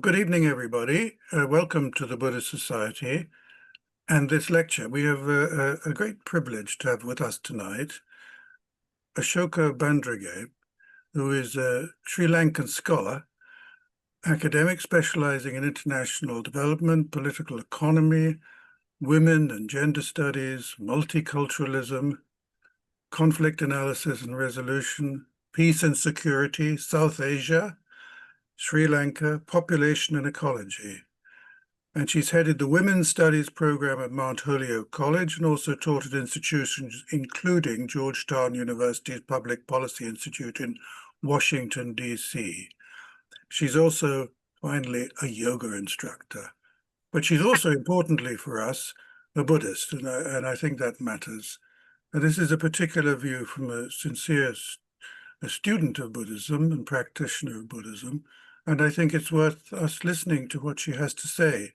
Good evening, everybody. Welcome to the Buddhist Society and this lecture. We have a great privilege to have with us tonight Asoka Bandarage, who is a Sri Lankan scholar, academic specializing in international development, political economy, women and gender studies, multiculturalism, conflict analysis and resolution, peace and security, South Asia, Sri Lanka, population and ecology. And she's headed the Women's Studies program at Mount Holyoke College and also taught at institutions including Georgetown University's Public Policy Institute in Washington, D.C. She's also, finally, a yoga instructor. But she's also, importantly for us, a Buddhist, and I think that matters. And this is a particular view from a sincere student of Buddhism and practitioner of Buddhism, and I think it's worth us listening to what she has to say.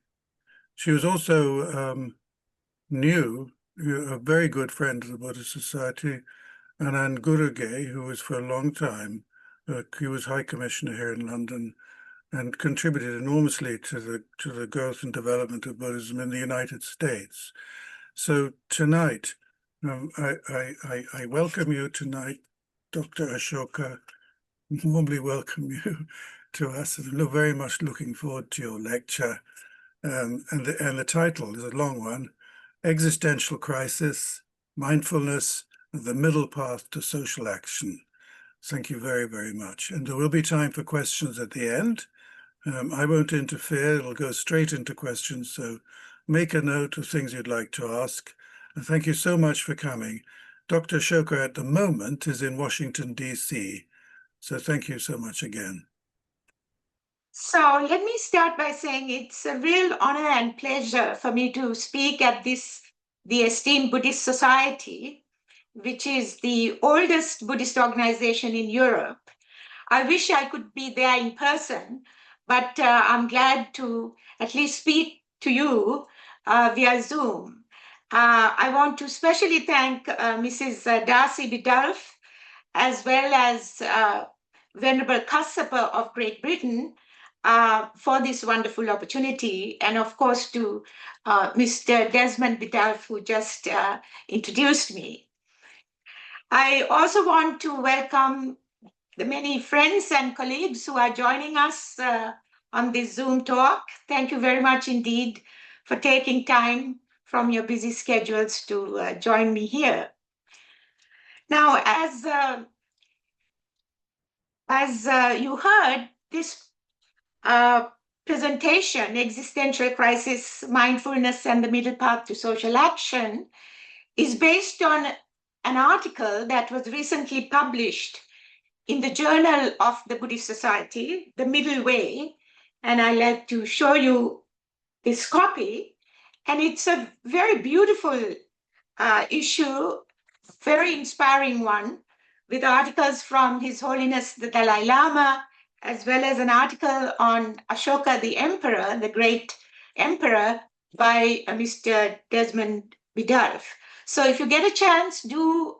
She was also a very good friend of the Buddhist Society, Anand Gurugay, who was for a long time, he was High Commissioner here in London and contributed enormously to the growth and development of Buddhism in the United States. So tonight, I welcome you tonight, Dr. Asoka, warmly welcome you to us, and I'm very much looking forward to your lecture. And the title is a long one: Existential Crisis, Mindfulness, the Middle Path to Social Action. Thank you very, very much. And there will be time for questions at the end. I won't interfere, it'll go straight into questions, so make a note of things you'd like to ask. And thank you so much for coming. Dr. Asoka at the moment is in Washington, D.C., so thank you so much again. So let me start by saying it's a real honor and pleasure for me to speak at the esteemed Buddhist Society, which is the oldest Buddhist organization in Europe. I wish I could be there in person, but I'm glad to at least speak to you via Zoom. I want to especially thank Mrs. Darcy Bidulph, as well as Venerable Kassapa of Great Britain, for this wonderful opportunity, and of course to Mr. Desmond Bidulph, who just introduced me. I also want to welcome the many friends and colleagues who are joining us on this Zoom talk. Thank you very much indeed for taking time from your busy schedules to join me here. Now, as you heard, this presentation, Existential Crisis, Mindfulness, and the Middle Path to Social Action, is based on an article that was recently published in the Journal of the Buddhist Society, The Middle Way, and I'd like to show you this copy. And it's a very beautiful issue, very inspiring one, with articles from His Holiness the Dalai Lama, as well as an article on Asoka the Emperor, the great emperor, by Mr. Desmond Bidulph. So if you get a chance, do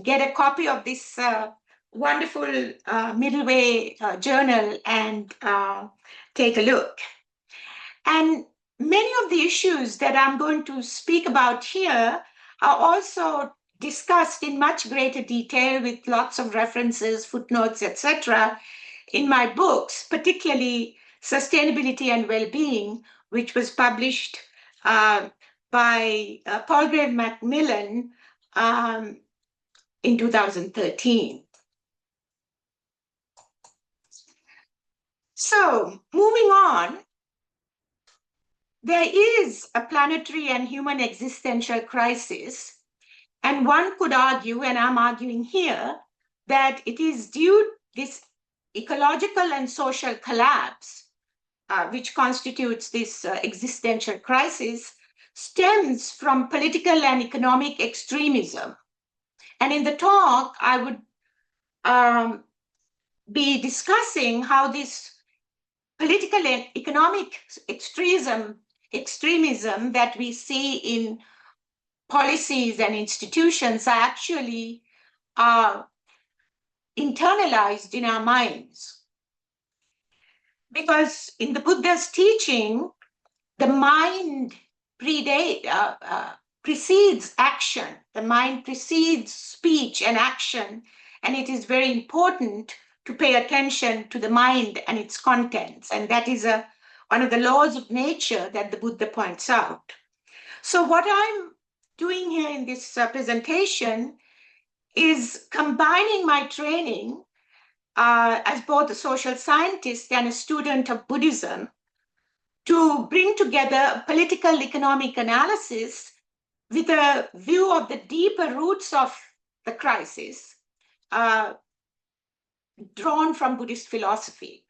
get a copy of this wonderful Middle Way journal and take a look. And many of the issues that I'm going to speak about here are also discussed in much greater detail with lots of references, footnotes, etc., in my books, particularly Sustainability and Well-Being, which was published by Palgrave Macmillan in 2013. So, moving on, there is a planetary and human existential crisis. And one could argue, and I'm arguing here, that it is due this ecological and social collapse, which constitutes this existential crisis, stems from political and economic extremism. And in the talk, I would be discussing how this political and economic extremism that we see in policies and institutions are actually internalized in our minds. Because in the Buddha's teaching, the mind precedes action. The mind precedes speech and action, and it is very important to pay attention to the mind and its contents. And that is one of the laws of nature that the Buddha points out. So what I'm doing here in this presentation is combining my training as both a social scientist and a student of Buddhism to bring together political economic analysis with a view of the deeper roots of the crisis drawn from Buddhist philosophy.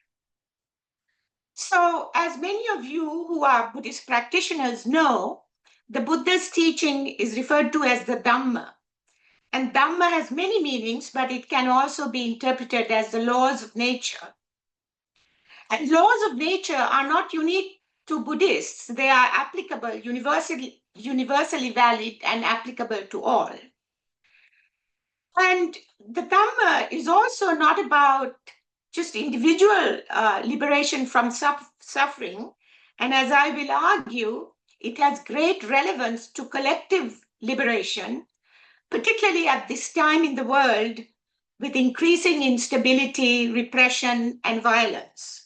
So, as many of you who are Buddhist practitioners know, the Buddha's teaching is referred to as the Dhamma. And Dhamma has many meanings, but it can also be interpreted as the laws of nature. And laws of nature are not unique to Buddhists. They are applicable, universally valid and applicable to all. And the Dhamma is also not about just individual liberation from suffering. And as I will argue, it has great relevance to collective liberation, particularly at this time in the world with increasing instability, repression, and violence.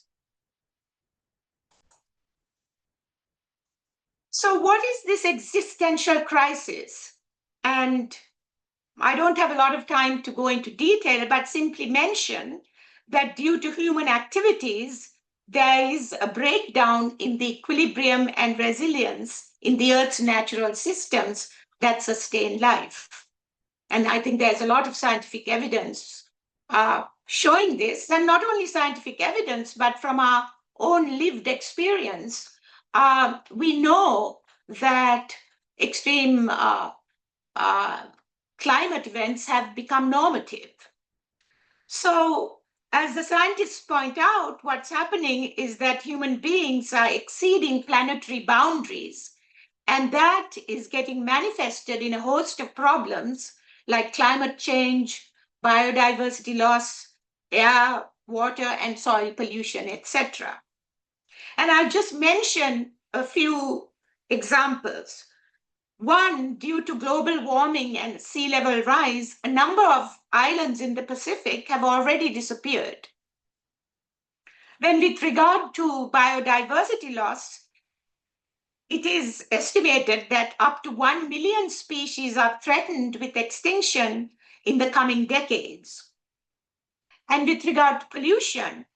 So what is this existential crisis? And I don't have a lot of time to go into detail, but simply mention that due to human activities, there is a breakdown in the equilibrium and resilience in the Earth's natural systems that sustain life. And I think there's a lot of scientific evidence showing this, and not only scientific evidence, but from our own lived experience. We know that extreme climate events have become normative. So, as the scientists point out, what's happening is that human beings are exceeding planetary boundaries, and that is getting manifested in a host of problems like climate change, biodiversity loss, air, water, and soil pollution, etc. And I'll just mention a few examples. One, due to global warming and sea level rise, a number of islands in the Pacific have already disappeared. Then with regard to biodiversity loss, it is estimated that up to 1 million species are threatened with extinction in the coming decades. And with regard to pollution,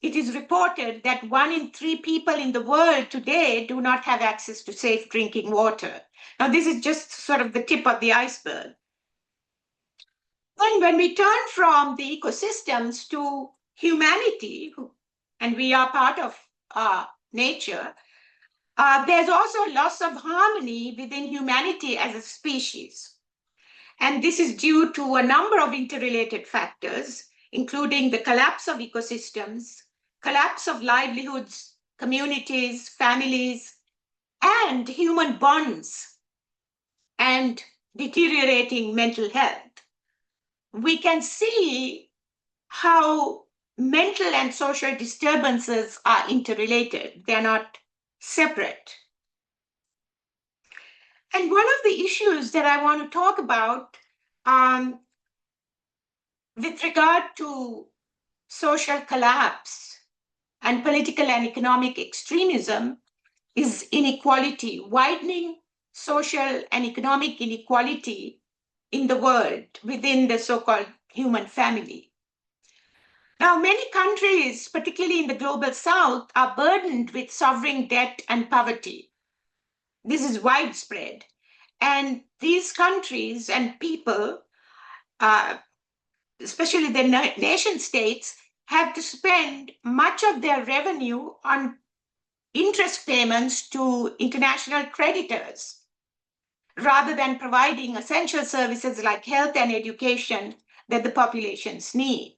it is reported that 1 in 3 people in the world today do not have access to safe drinking water. Now, this is just sort of the tip of the iceberg. And when we turn from the ecosystems to humanity, and we are part of nature, there's also loss of harmony within humanity as a species. And this is due to a number of interrelated factors, including the collapse of ecosystems, collapse of livelihoods, communities, families, and human bonds, and deteriorating mental health. We can see how mental and social disturbances are interrelated. They're not separate. And one of the issues that I want to talk about with regard to social collapse and political and economic extremism is inequality, widening social and economic inequality in the world within the so-called human family. Now, many countries, particularly in the global south, are burdened with sovereign debt and poverty. This is widespread. And these countries and people, especially the nation states, have to spend much of their revenue on interest payments to international creditors rather than providing essential services like health and education that the populations need.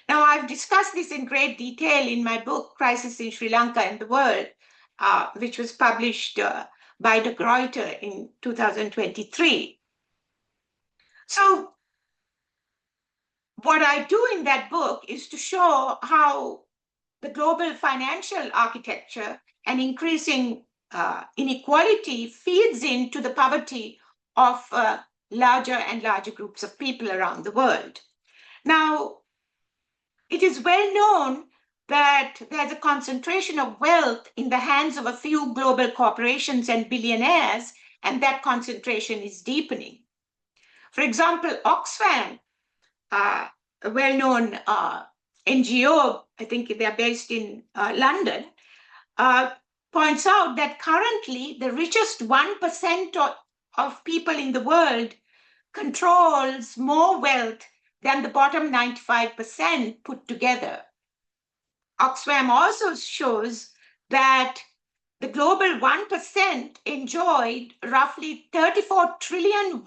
Now, I've discussed this in great detail in my book, Crisis in Sri Lanka and the World, which was published by De Gruyter in 2023. So what I do in that book is to show how the global financial architecture and increasing inequality feeds into the poverty of larger and larger groups of people around the world. Now, it is well known that there's a concentration of wealth in the hands of a few global corporations and billionaires, and that concentration is deepening. For example, Oxfam, a well-known NGO, I think they're based in London, points out that currently the richest 1% of people in the world controls more wealth than the bottom 95% put together. Oxfam also shows that the global 1% enjoyed roughly 34 trillion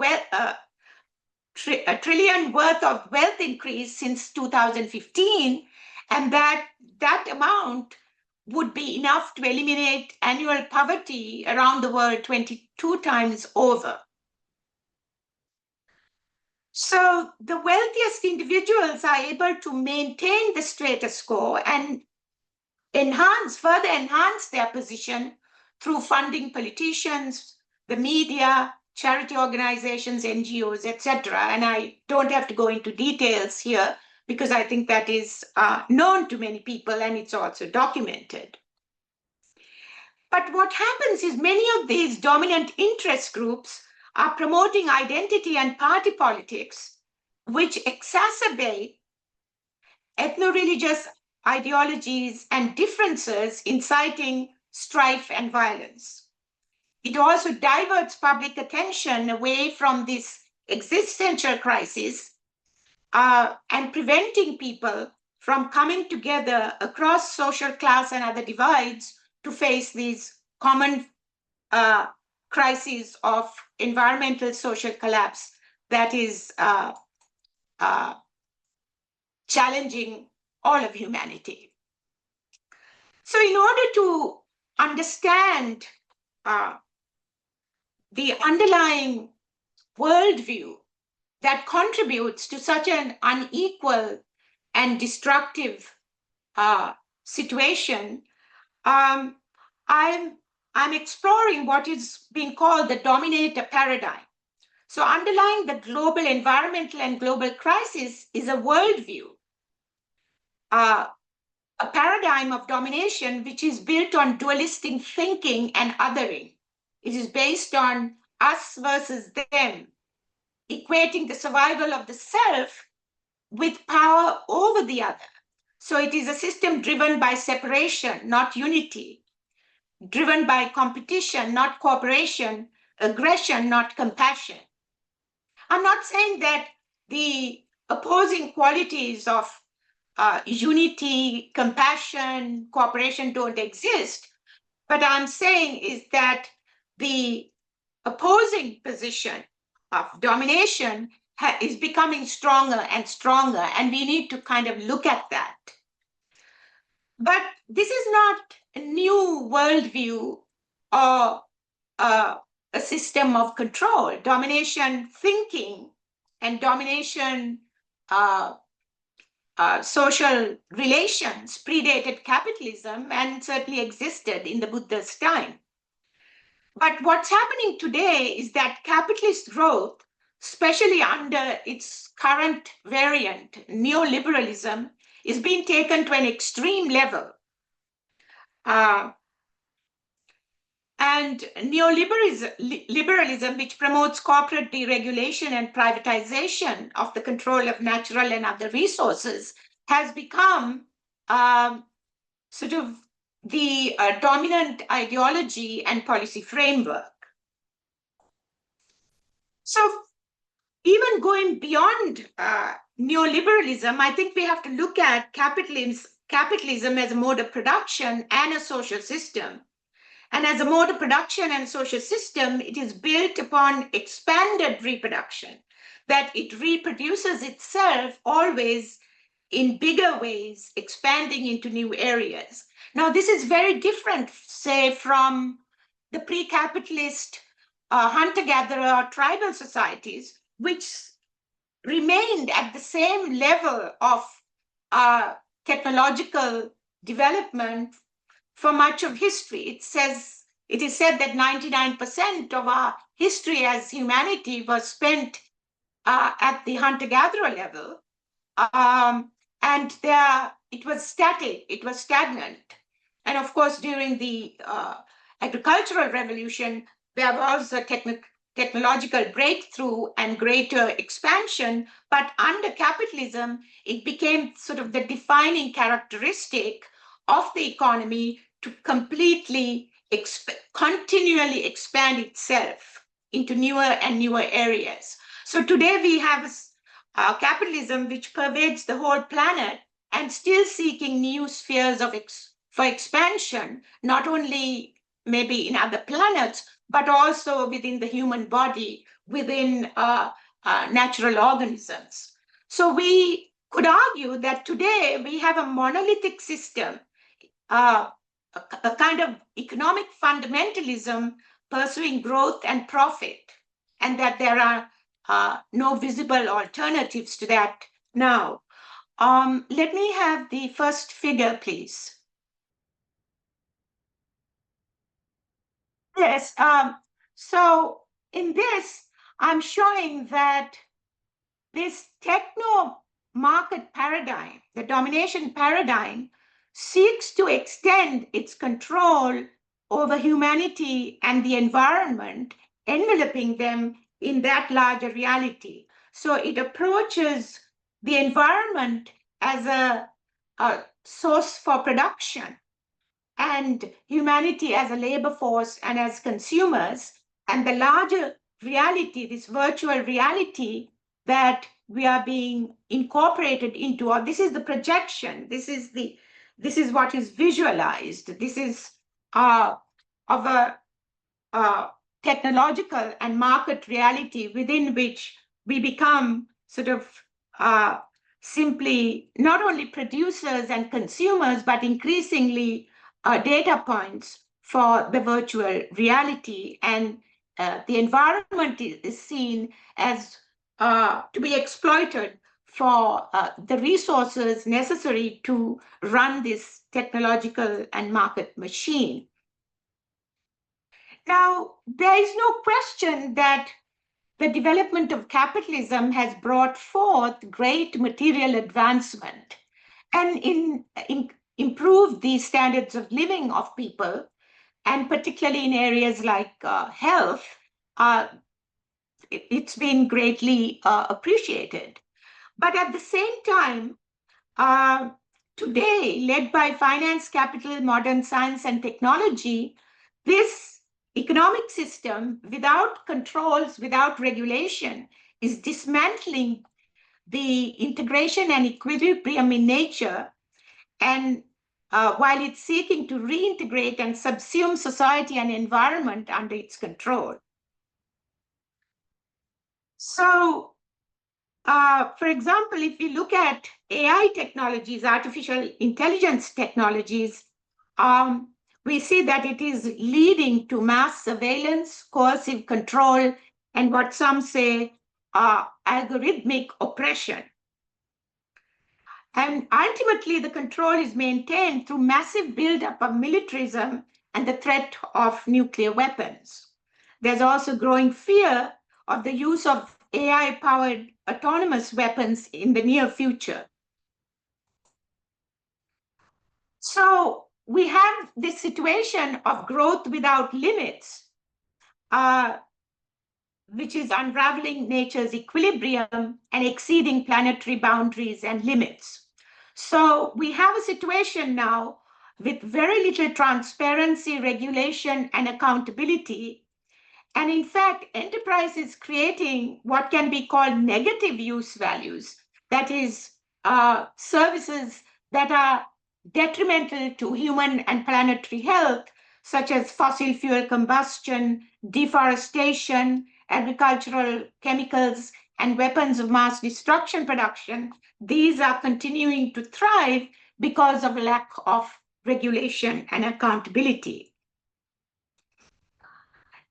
trillion worth of wealth increase since 2015, and that amount would be enough to eliminate annual poverty around the world 22 times over. So the wealthiest individuals are able to maintain the status quo and further enhance their position through funding politicians, the media, charity organizations, NGOs, etc. And I don't have to go into details here because I think that is known to many people and it's also documented. But what happens is many of these dominant interest groups are promoting identity and party politics, which exacerbate ethno-religious ideologies and differences, inciting strife and violence. It also diverts public attention away from this existential crisis and preventing people from coming together across social class and other divides to face these common crises of environmental social collapse that is challenging all of humanity. So in order to understand the underlying worldview that contributes to such an unequal and destructive situation, I'm exploring what is being called the dominator paradigm. So underlying the global environmental and global crisis is a worldview, a paradigm of domination which is built on dualistic thinking and othering. It is based on us versus them, equating the survival of the self with power over the other. So it is a system driven by separation, not unity, driven by competition, not cooperation, aggression, not compassion. I'm not saying that the opposing qualities of unity, compassion, cooperation don't exist. But I'm saying is that the opposing position of domination is becoming stronger and stronger, and we need to kind of look at that. But this is not a new worldview or a system of control. Domination thinking and domination social relations predated capitalism and certainly existed in the Buddha's time. But what's happening today is that capitalist growth, especially under its current variant, neoliberalism, is being taken to an extreme level. And neoliberalism, which promotes corporate deregulation and privatization of the control of natural and other resources, has become sort of the dominant ideology and policy framework. So even going beyond neoliberalism, I think we have to look at capitalism as a mode of production and a social system. And as a mode of production and social system, it is built upon expanded reproduction, that it reproduces itself always in bigger ways, expanding into new areas. Now, this is very different, say, from the pre-capitalist hunter-gatherer tribal societies, which remained at the same level of technological development for much of history. It is said that 99% of our history as humanity was spent at the hunter-gatherer level. And it was static, it was stagnant. And of course, during the agricultural revolution, there was a technological breakthrough and greater expansion. But under capitalism, it became sort of the defining characteristic of the economy to completely continually expand itself into newer and newer areas. So today we have capitalism which pervades the whole planet and still seeking new spheres for expansion, not only maybe in other planets, but also within the human body, within natural organisms. So we could argue that today we have a monolithic system, a kind of economic fundamentalism pursuing growth and profit, and that there are no visible alternatives to that now. Let me have the first figure, please. Yes, so in this, I'm showing that this techno-market paradigm, the domination paradigm, seeks to extend its control over humanity and the environment, enveloping them in that larger reality. So it approaches the environment as a source for production and humanity as a labor force and as consumers, and the larger reality, this virtual reality that we are being incorporated into, or this is the projection, this is what is visualized, this is of a technological and market reality within which we become sort of simply not only producers and consumers, but increasingly data points for the virtual reality. And the environment is seen as to be exploited for the resources necessary to run this technological and market machine. Now, there is no question that the development of capitalism has brought forth great material advancement and improved the standards of living of people, and particularly in areas like health, it's been greatly appreciated. But at the same time, today, led by finance, capital, modern science, and technology, this economic system, without controls, without regulation, is dismantling the integration and equilibrium in nature, and while it's seeking to reintegrate and subsume society and environment under its control. So, for example, if we look at AI technologies, artificial intelligence technologies, we see that it is leading to mass surveillance, coercive control, and what some say algorithmic oppression. And ultimately, the control is maintained through massive buildup of militarism and the threat of nuclear weapons. There's also growing fear of the use of AI-powered autonomous weapons in the near future. So we have this situation of growth without limits, which is unraveling nature's equilibrium and exceeding planetary boundaries and limits. So we have a situation now with very little transparency, regulation, and accountability. And in fact, enterprise is creating what can be called negative use values, that is, services that are detrimental to human and planetary health, such as fossil fuel combustion, deforestation, agricultural chemicals, and weapons of mass destruction production. These are continuing to thrive because of lack of regulation and accountability.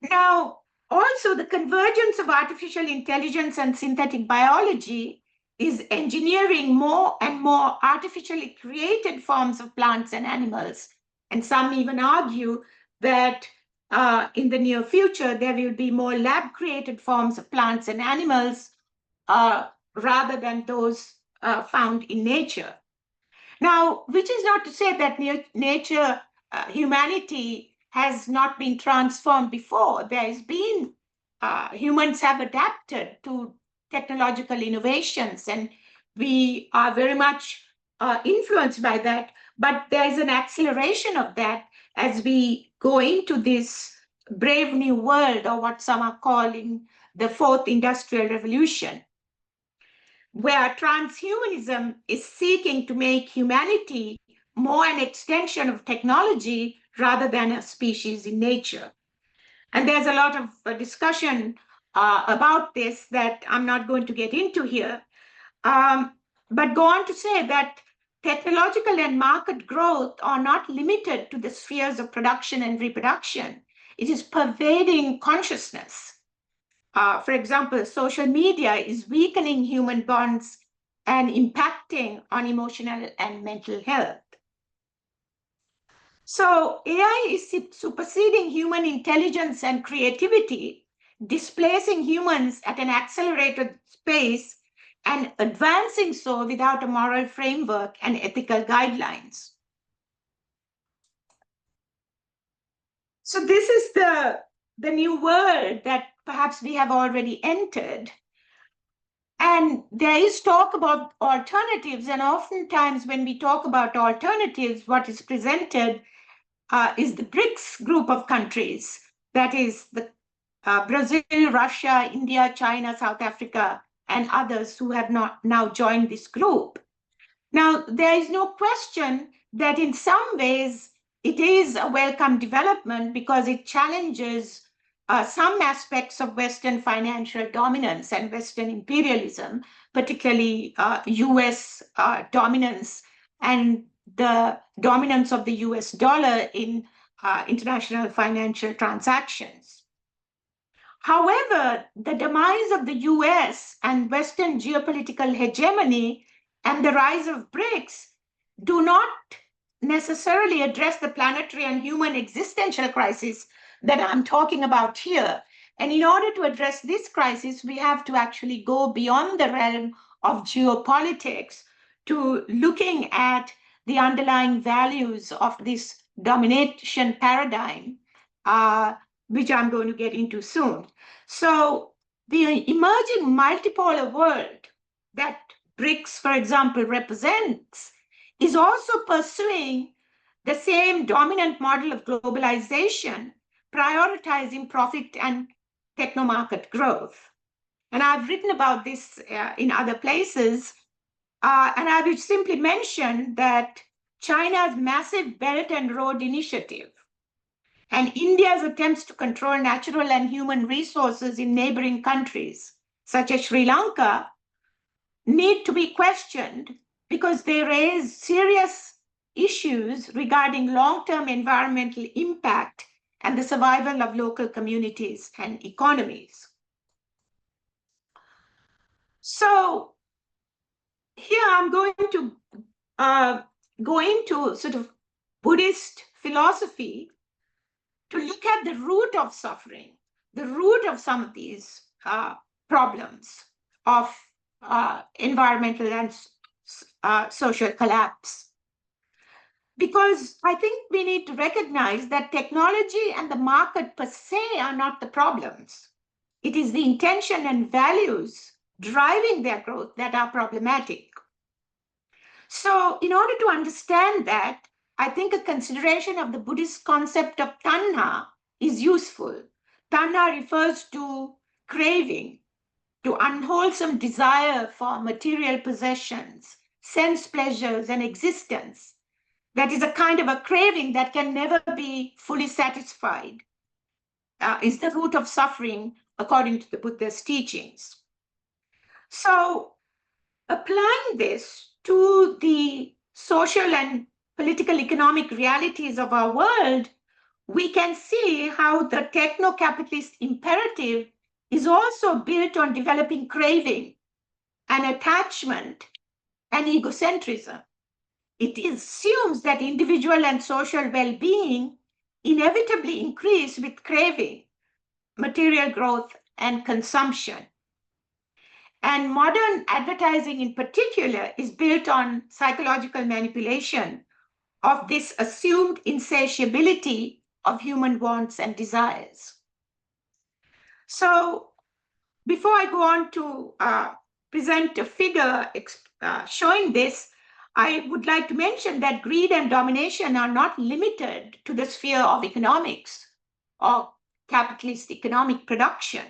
Now, also the convergence of artificial intelligence and synthetic biology is engineering more and more artificially created forms of plants and animals. And some even argue that in the near future, there will be more lab-created forms of plants and animals rather than those found in nature. Now, which is not to say that nature, humanity has not been transformed before. There has been, humans have adapted to technological innovations, and we are very much influenced by that. But there is an acceleration of that as we go into this brave new world, or what some are calling the fourth industrial revolution, where transhumanism is seeking to make humanity more an extension of technology rather than a species in nature. And there's a lot of discussion about this that I'm not going to get into here, but go on to say that technological and market growth are not limited to the spheres of production and reproduction. It is pervading consciousness. For example, social media is weakening human bonds and impacting on emotional and mental health. So AI is superseding human intelligence and creativity, displacing humans at an accelerated pace and advancing so without a moral framework and ethical guidelines. So this is the new world that perhaps we have already entered. And there is talk about alternatives, and oftentimes when we talk about alternatives, what is presented is the BRICS group of countries. That is the Brazil, Russia, India, China, South Africa, and others who have not now joined this group. Now, there is no question that in some ways it is a welcome development because it challenges some aspects of Western financial dominance and Western imperialism, particularly US dominance and the dominance of the US dollar in international financial transactions. However, the demise of the US and Western geopolitical hegemony and the rise of BRICS do not necessarily address the planetary and human existential crisis that I'm talking about here. And in order to address this crisis, we have to actually go beyond the realm of geopolitics to looking at the underlying values of this domination paradigm, which I'm going to get into soon. So the emerging multipolar world that BRICS, for example, represents is also pursuing the same dominant model of globalization, prioritizing profit and technomarket growth. And I've written about this in other places, and I would simply mention that China's massive Belt and Road Initiative and India's attempts to control natural and human resources in neighboring countries, such as Sri Lanka, need to be questioned because they raise serious issues regarding long-term environmental impact and the survival of local communities and economies. So here I'm going to go into sort of Buddhist philosophy to look at the root of suffering, the root of some of these problems of environmental and social collapse. Because I think we need to recognize that technology and the market per se are not the problems. It is the intention and values driving their growth that are problematic. So in order to understand that, I think a consideration of the Buddhist concept of tanha is useful. Tanha refers to craving, to unwholesome desire for material possessions, sense pleasures, and existence. That is a kind of a craving that can never be fully satisfied, is the root of suffering according to the Buddha's teachings. So applying this to the social and political economic realities of our world, we can see how the techno-capitalist imperative is also built on developing craving and attachment and egocentrism. It assumes that individual and social well-being inevitably increase with craving, material growth, and consumption. And modern advertising in particular is built on psychological manipulation of this assumed insatiability of human wants and desires. So before I go on to present a figure showing this, I would like to mention that greed and domination are not limited to the sphere of economics or capitalist economic production.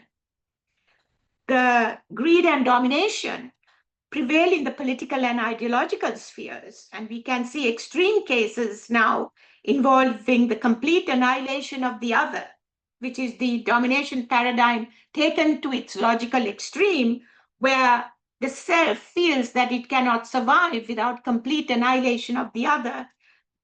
The greed and domination prevail in the political and ideological spheres, and we can see extreme cases now involving the complete annihilation of the other, which is the domination paradigm taken to its logical extreme, where the self feels that it cannot survive without complete annihilation of the other.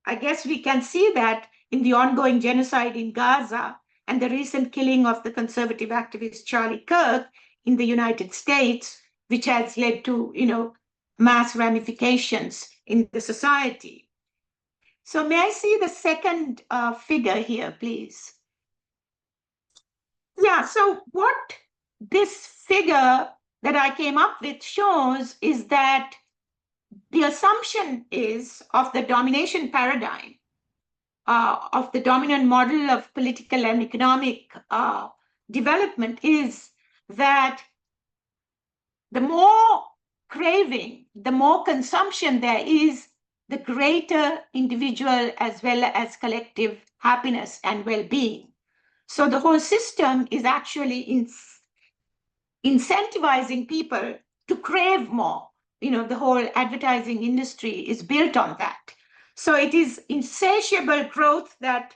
I guess we can see that in the ongoing genocide in Gaza and the recent killing of the conservative activist Charlie Kirk in the United States, which has led to, mass ramifications in the society. So may I see the second figure here, please? Yeah, so what this figure that I came up with shows is that the assumption is of the domination paradigm, of the dominant model of political and economic development is that the more craving, the more consumption there is, the greater individual as well as collective happiness and well-being. So the whole system is actually incentivizing people to crave more. The whole advertising industry is built on that. So it is insatiable growth that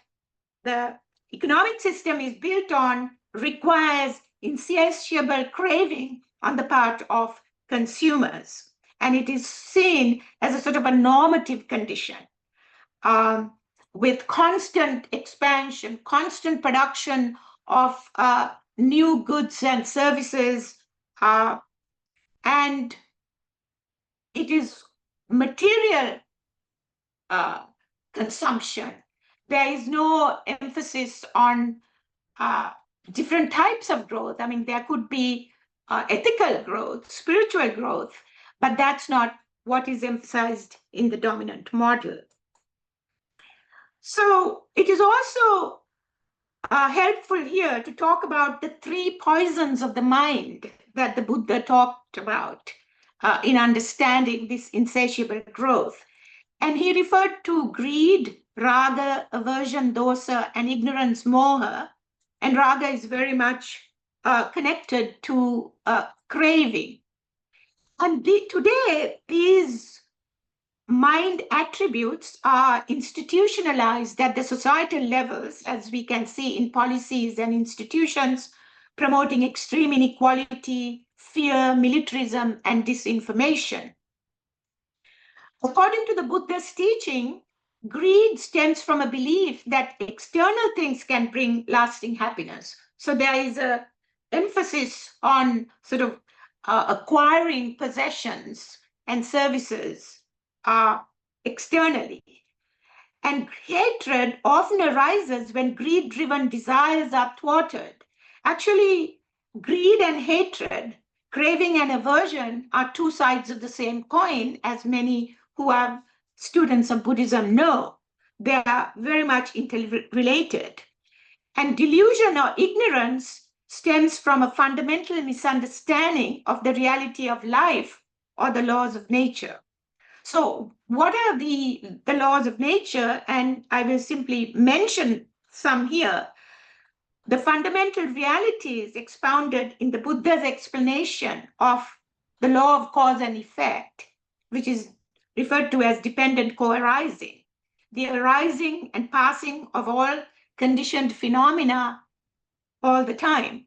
the economic system is built on requires insatiable craving on the part of consumers. And it is seen as a sort of a normative condition with constant expansion, constant production of new goods and services, and it is material consumption. There is no emphasis on different types of growth. I mean, there could be ethical growth, spiritual growth, but that's not what is emphasized in the dominant model. So it is also helpful here to talk about the three poisons of the mind that the Buddha talked about in understanding this insatiable growth. And he referred to greed, raga, aversion, dosa, and ignorance, moha. And raga is very much connected to craving. And today, these mind attributes are institutionalized at the societal levels, as we can see in policies and institutions, promoting extreme inequality, fear, militarism, and disinformation. According to the Buddha's teaching, greed stems from a belief that external things can bring lasting happiness. So there is an emphasis on sort of acquiring possessions and services externally. And hatred often arises when greed-driven desires are thwarted. Actually, greed and hatred, craving and aversion are two sides of the same coin, as many who are students of Buddhism know. They are very much interrelated. And delusion or ignorance stems from a fundamental misunderstanding of the reality of life or the laws of nature. So what are the laws of nature? And I will simply mention some here. The fundamental realities expounded in the Buddha's explanation of the law of cause and effect, which is referred to as dependent co-arising, the arising and passing of all conditioned phenomena all the time.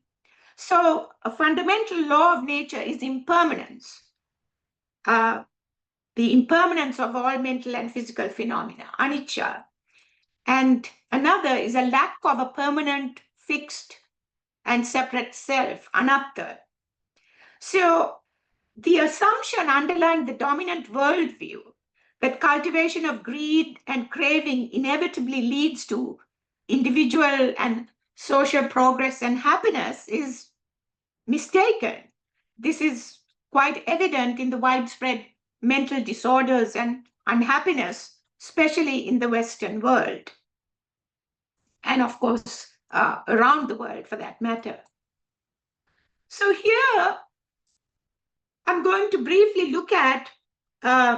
So a fundamental law of nature is impermanence. The impermanence of all mental and physical phenomena, anicca. And another is a lack of a permanent, fixed, and separate self, anatta. So the assumption underlying the dominant worldview that cultivation of greed and craving inevitably leads to individual and social progress and happiness is mistaken. This is quite evident in the widespread mental disorders and unhappiness, especially in the Western world, and of course, around the world for that matter. So here, I'm going to briefly look at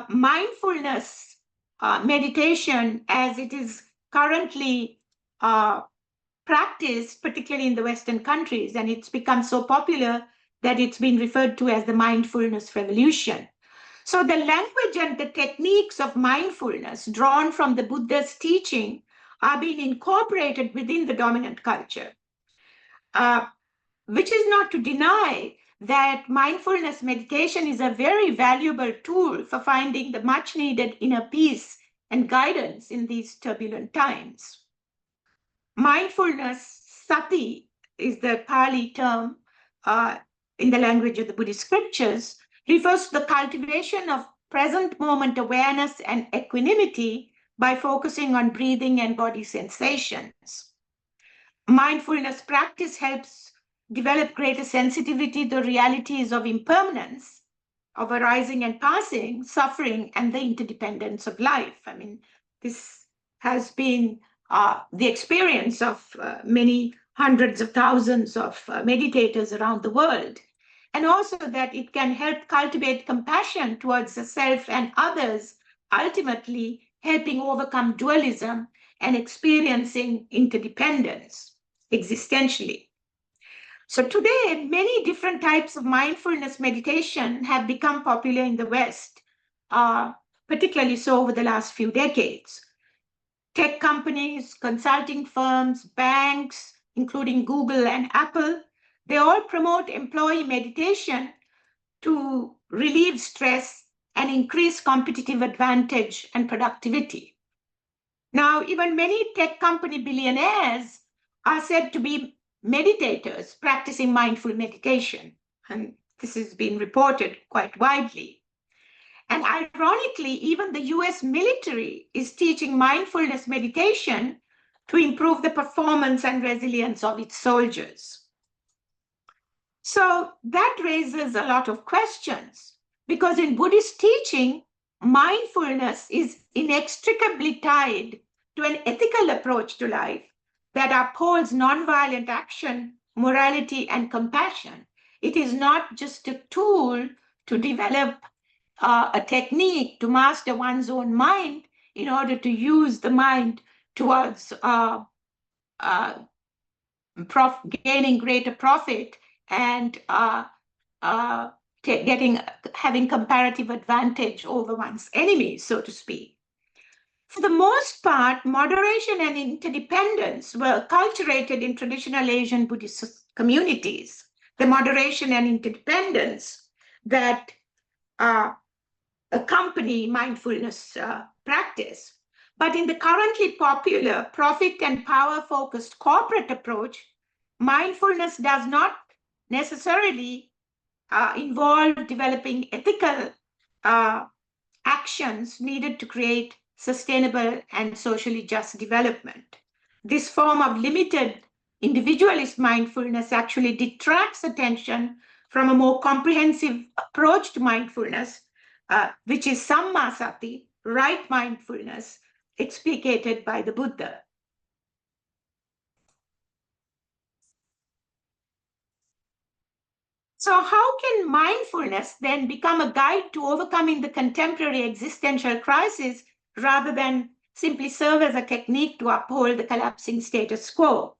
mindfulness meditation as it is currently practiced, particularly in the Western countries, and it's become so popular that it's been referred to as the mindfulness revolution. So the language and the techniques of mindfulness drawn from the Buddha's teaching are being incorporated within the dominant culture, which is not to deny that mindfulness meditation is a very valuable tool for finding the much needed inner peace and guidance in these turbulent times. Mindfulness, sati, is the Pali term in the language of the Buddhist scriptures, refers to the cultivation of present moment awareness and equanimity by focusing on breathing and body sensations. Mindfulness practice helps develop greater sensitivity to the realities of impermanence, of arising and passing, suffering, and the interdependence of life. I mean, this has been the experience of many hundreds of thousands of meditators around the world. And also that it can help cultivate compassion towards the self and others, ultimately helping overcome dualism and experiencing interdependence existentially. So today, many different types of mindfulness meditation have become popular in the West, particularly so over the last few decades. Tech companies, consulting firms, banks, including Google and Apple, they all promote employee meditation to relieve stress and increase competitive advantage and productivity. Now, even many tech company billionaires are said to be meditators practicing mindful meditation. And this has been reported quite widely. And ironically, even the US military is teaching mindfulness meditation to improve the performance and resilience of its soldiers. So that raises a lot of questions, because in Buddhist teaching, mindfulness is inextricably tied to an ethical approach to life that upholds nonviolent action, morality, and compassion. It is not just a tool to develop a technique to master one's own mind in order to use the mind towards gaining greater profit and having comparative advantage over one's enemies, so to speak. For the most part, moderation and interdependence were cultivated in traditional Asian Buddhist communities. The moderation and interdependence that accompany mindfulness practice. But in the currently popular profit and power-focused corporate approach, mindfulness does not necessarily involve developing ethical actions needed to create sustainable and socially just development. This form of limited individualist mindfulness actually detracts attention from a more comprehensive approach to mindfulness, which is sammasati, right mindfulness, explicated by the Buddha. So how can mindfulness then become a guide to overcoming the contemporary existential crisis rather than simply serve as a technique to uphold the collapsing status quo?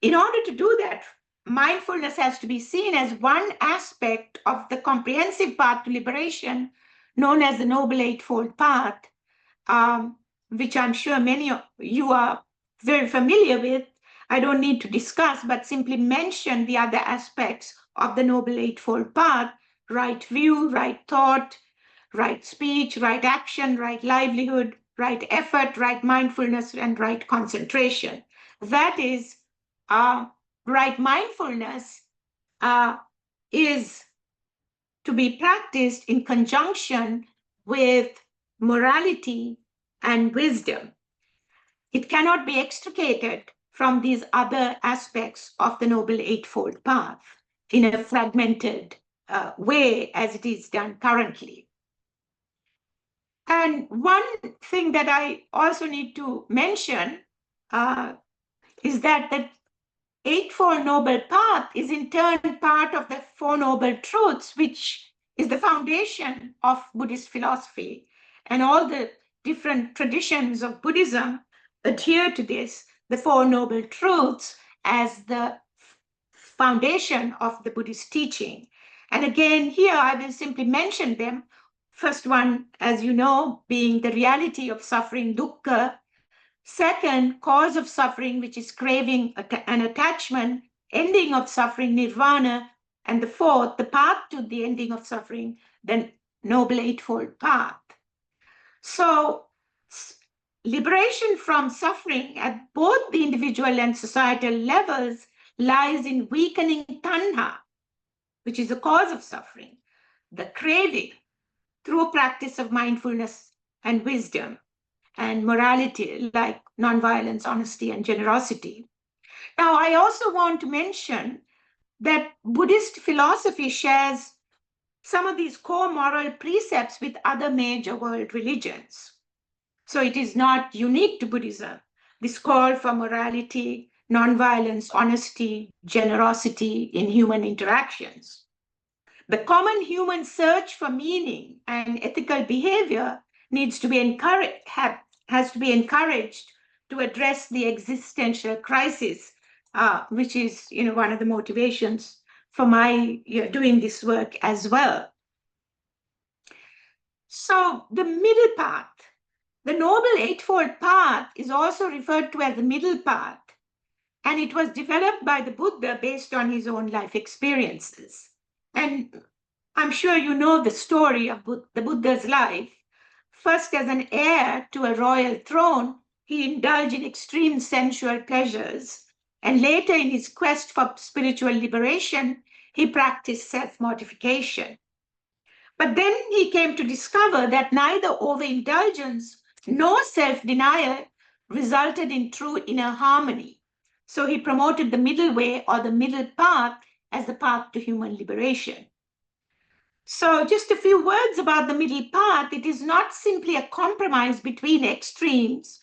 In order to do that, mindfulness has to be seen as one aspect of the comprehensive path to liberation known as the Noble Eightfold Path, which I'm sure many of you are very familiar with. I don't need to discuss, but simply mention the other aspects of the Noble Eightfold Path: right view, right thought, right speech, right action, right livelihood, right effort, right mindfulness, and right concentration. That is, right mindfulness is to be practiced in conjunction with morality and wisdom. It cannot be extricated from these other aspects of the Noble Eightfold Path in a fragmented way as it is done currently. And one thing that I also need to mention is that the Eightfold Noble Path is in turn part of the Four Noble Truths, which is the foundation of Buddhist philosophy. And all the different traditions of Buddhism adhere to this, the Four Noble Truths, as the foundation of the Buddhist teaching. And again, here I will simply mention them. First one, as you know, being the reality of suffering, dukkha. Second, cause of suffering, which is craving and attachment, ending of suffering, nirvana. And the fourth, the path to the ending of suffering, the Noble Eightfold Path. So liberation from suffering at both the individual and societal levels lies in weakening tanha, which is the cause of suffering, the craving, through a practice of mindfulness and wisdom, and morality like nonviolence, honesty, and generosity. Now, I also want to mention that Buddhist philosophy shares some of these core moral precepts with other major world religions. So it is not unique to Buddhism. This call for morality, nonviolence, honesty, generosity in human interactions. The common human search for meaning and ethical behavior needs to be has to be encouraged to address the existential crisis, which is one of the motivations for my doing this work as well. So the middle path, the Noble Eightfold Path, is also referred to as the middle path, and it was developed by the Buddha based on his own life experiences. And I'm sure you know the story of the Buddha's life. First, as an heir to a royal throne, he indulged in extreme sensual pleasures. And later, in his quest for spiritual liberation, he practiced self-mortification. But then he came to discover that neither overindulgence nor self-denial resulted in true inner harmony. So he promoted the middle way, or the middle path, as the path to human liberation. So just a few words about the middle path. It is not simply a compromise between extremes,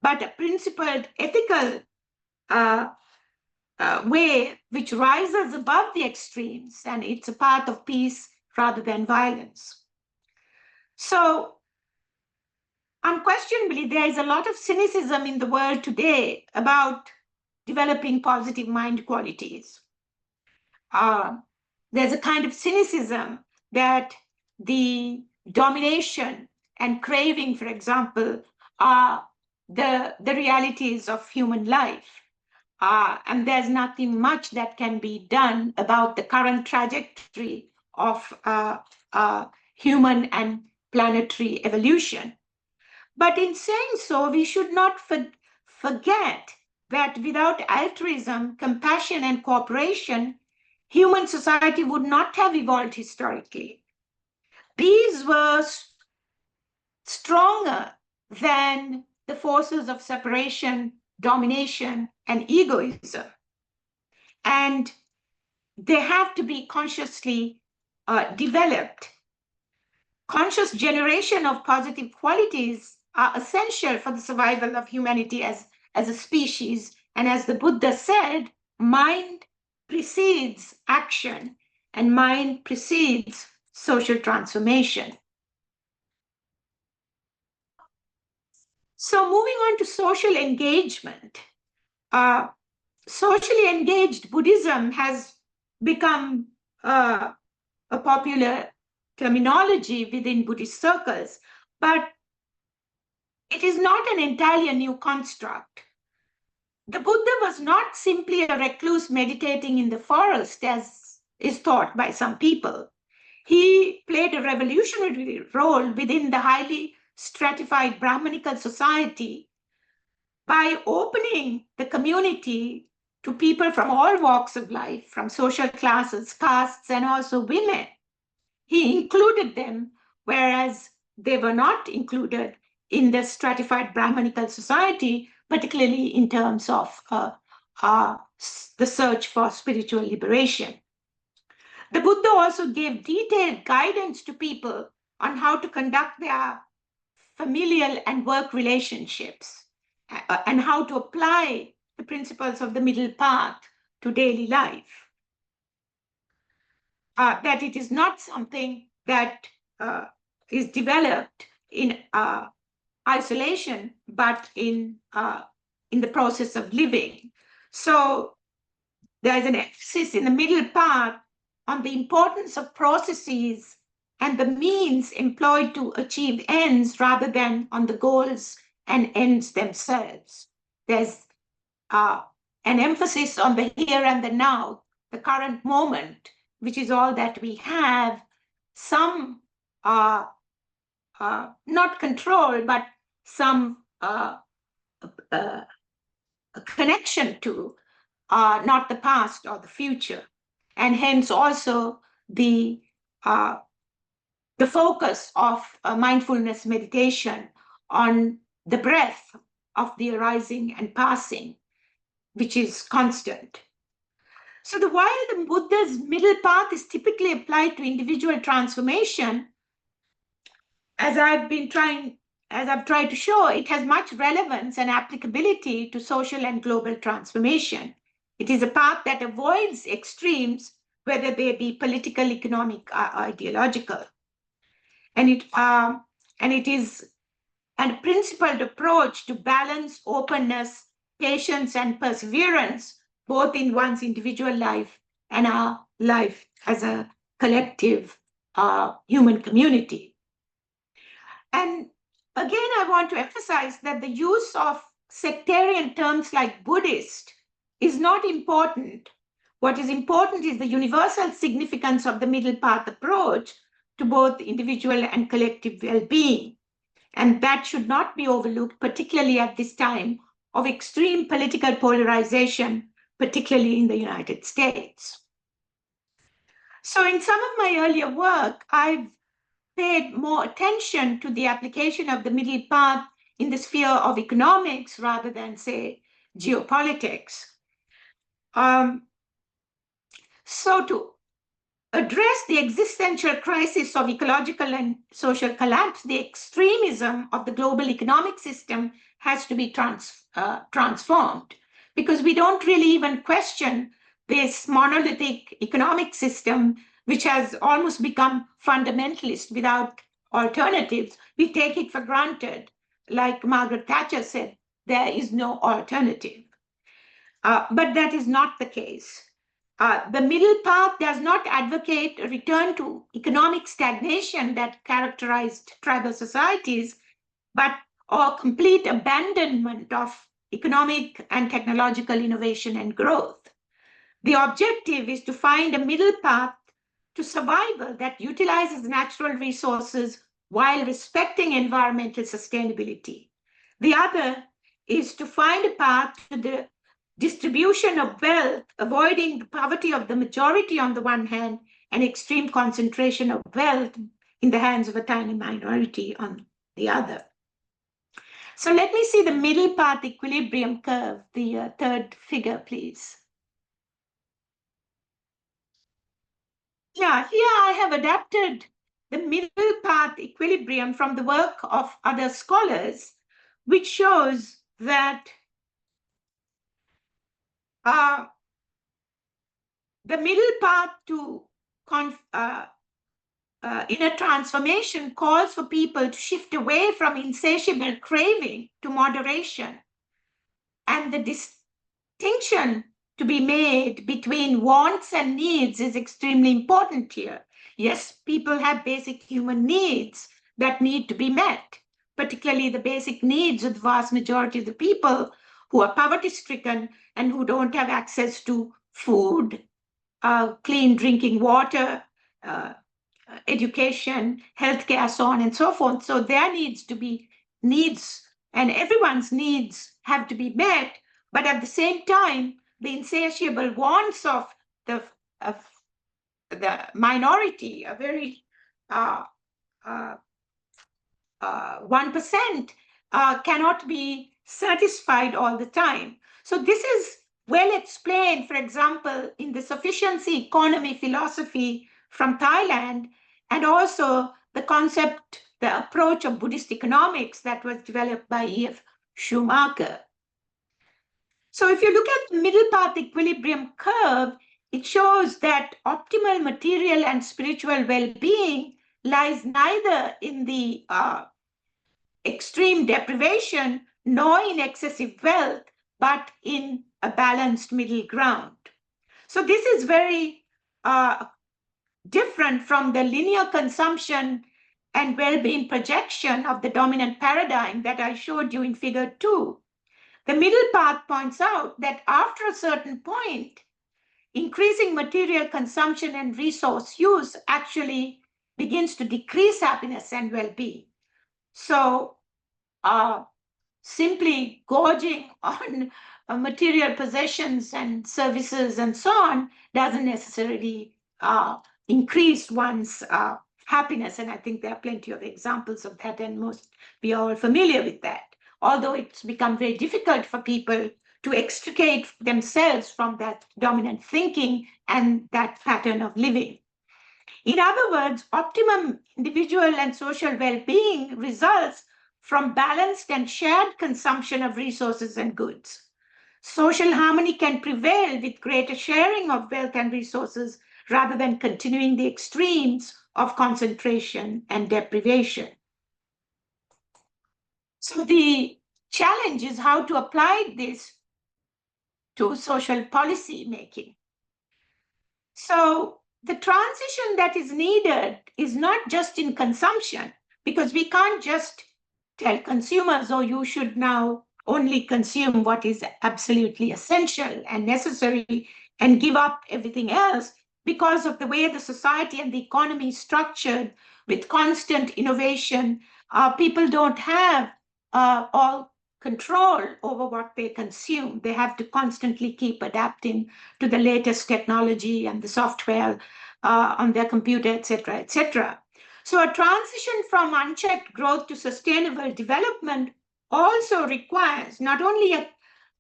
but a principled ethical way which rises above the extremes, and it's a path of peace rather than violence. So unquestionably, there is a lot of cynicism in the world today about developing positive mind qualities. There's a kind of cynicism that the domination and craving, for example, are the realities of human life. And there's nothing much that can be done about the current trajectory of human and planetary evolution. But in saying so, we should not forget that without altruism, compassion, and cooperation, human society would not have evolved historically. These were stronger than the forces of separation, domination, and egoism. And they have to be consciously developed. Conscious generation of positive qualities are essential for the survival of humanity as a species. And as the Buddha said, mind precedes action, and mind precedes social transformation. So moving on to social engagement. Socially engaged Buddhism has become a popular terminology within Buddhist circles, but it is not an entirely new construct. The Buddha was not simply a recluse meditating in the forest, as is thought by some people. He played a revolutionary role within the highly stratified Brahmanical society by opening the community to people from all walks of life, from social classes, castes, and also women. he included them, whereas they were not included in the stratified Brahmanical society, particularly in terms of the search for spiritual liberation. The Buddha also gave detailed guidance to people on how to conduct their familial and work relationships and how to apply the principles of the middle path to daily life. That it is not something that is developed in isolation, but in the process of living. So there is an emphasis in the middle path on the importance of processes and the means employed to achieve ends rather than on the goals and ends themselves. There's an emphasis on the here and the now, the current moment, which is all that we have, some not control, but some connection to, not the past or the future. And hence also the focus of mindfulness meditation on the breath of the arising and passing, which is constant. So while the Buddha's middle path is typically applied to individual transformation, as I've tried to show, it has much relevance and applicability to social and global transformation. It is a path that avoids extremes, whether they be political, economic, or ideological. And it is a principled approach to balance openness, patience, and perseverance, both in one's individual life and our life as a collective human community. And again, I want to emphasize that the use of sectarian terms like Buddhist is not important. What is important is the universal significance of the middle path approach to both individual and collective well-being. And that should not be overlooked, particularly at this time of extreme political polarization, particularly in the United States. So in some of my earlier work, I've paid more attention to the application of the middle path in the sphere of economics rather than, say, geopolitics. So to address the existential crisis of ecological and social collapse, the extremism of the global economic system has to be transformed, because we don't really even question this monolithic economic system, which has almost become fundamentalist without alternatives. We take it for granted. Like Margaret Thatcher said, there is no alternative. But that is not the case. The middle path does not advocate a return to economic stagnation that characterized tribal societies, but a complete abandonment of economic and technological innovation and growth. The objective is to find a middle path to survival that utilizes natural resources while respecting environmental sustainability. The other is to find a path to the distribution of wealth, avoiding the poverty of the majority on the one hand and extreme concentration of wealth in the hands of a tiny minority on the other. So let me see the middle path equilibrium curve, the third figure, please. Yeah, here I have adapted the middle path equilibrium from the work of other scholars, which shows that the middle path to inner transformation calls for people to shift away from insatiable craving to moderation. And the distinction to be made between wants and needs is extremely important here. Yes, people have basic human needs that need to be met, particularly the basic needs of the vast majority of the people who are poverty-stricken and who don't have access to food, clean drinking water, education, healthcare, so on and so forth. So there needs to be needs, and everyone's needs have to be met. But at the same time, the insatiable wants of the minority are very 1% cannot be satisfied all the time. So this is well explained, for example, in the sufficiency economy philosophy from Thailand, and also the concept, the approach of Buddhist economics that was developed by E.F. Schumacher. So if you look at the middle path equilibrium curve, it shows that optimal material and spiritual well-being lies neither in the extreme deprivation nor in excessive wealth, but in a balanced middle ground. So this is very different from the linear consumption and well-being projection of the dominant paradigm that I showed you in figure 2. The middle path points out that after a certain point, increasing material consumption and resource use actually begins to decrease happiness and well-being. So simply gorging on material possessions and services and so on doesn't necessarily increase one's happiness. And I think there are plenty of examples of that, and we are all familiar with that. Although it's become very difficult for people to extricate themselves from that dominant thinking and that pattern of living. In other words, optimum individual and social well-being results from balanced and shared consumption of resources and goods. Social harmony can prevail with greater sharing of wealth and resources rather than continuing the extremes of concentration and deprivation. So the challenge is how to apply this to social policy making. So the transition that is needed is not just in consumption, because we can't just tell consumers, oh, you should now only consume what is absolutely essential and necessary and give up everything else, because of the way the society and the economy is structured with constant innovation. People don't have all control over what they consume. They have to constantly keep adapting to the latest technology and the software on their computer, et cetera, et cetera. So a transition from unchecked growth to sustainable development also requires not only a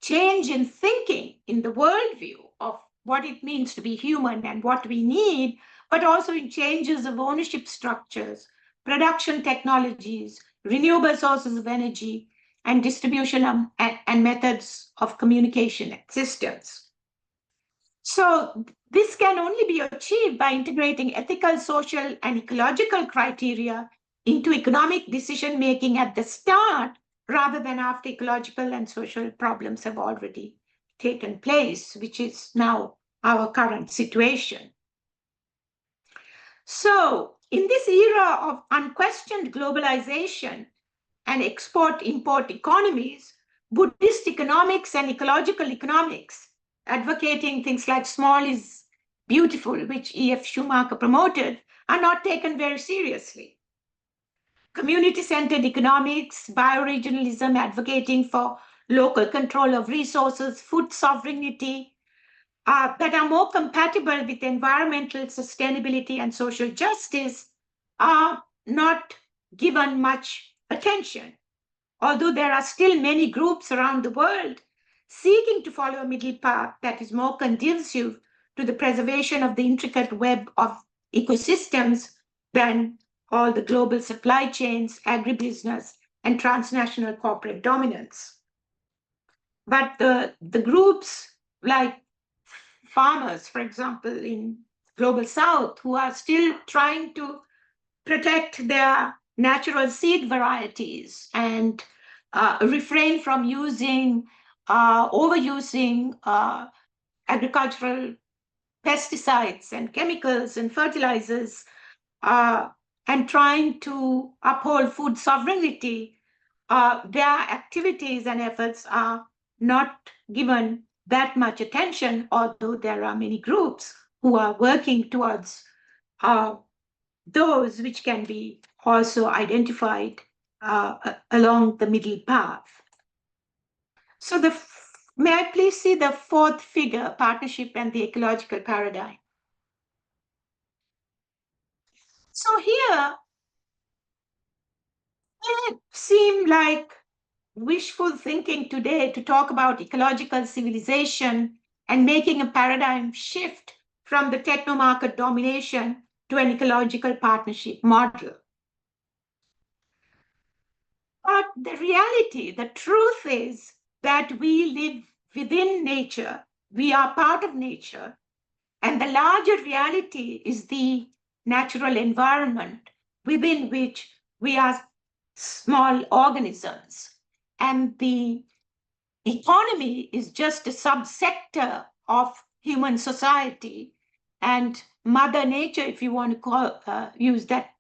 change in thinking in the worldview of what it means to be human and what we need, but also in changes of ownership structures, production technologies, renewable sources of energy, and distribution and methods of communication systems. So this can only be achieved by integrating ethical, social, and ecological criteria into economic decision-making at the start, rather than after ecological and social problems have already taken place, which is now our current situation. So in this era of unquestioned globalization and export-import economies, Buddhist economics and ecological economics, advocating things like small is beautiful, which E.F. Schumacher promoted, are not taken very seriously. Community-centered economics, bioregionalism, advocating for local control of resources, food sovereignty, that are more compatible with environmental sustainability and social justice, are not given much attention. Although there are still many groups around the world seeking to follow a middle path that is more conducive to the preservation of the intricate web of ecosystems than all the global supply chains, agribusiness, and transnational corporate dominance. But the groups like farmers, for example, in Global South, who are still trying to protect their natural seed varieties and refrain from overusing agricultural pesticides and chemicals and fertilizers, and trying to uphold food sovereignty, their activities and efforts are not given that much attention, although there are many groups who are working towards those which can be also identified along the middle path. So may I please see the fourth figure, partnership and the ecological paradigm? So here, it seemed like wishful thinking today to talk about ecological civilization and making a paradigm shift from the techno-market domination to an ecological partnership model. But the reality, the truth is that we live within nature, we are part of nature, and the larger reality is the natural environment within which we are small organisms. And the economy is just a subsector of human society. And Mother Nature, if you want to use that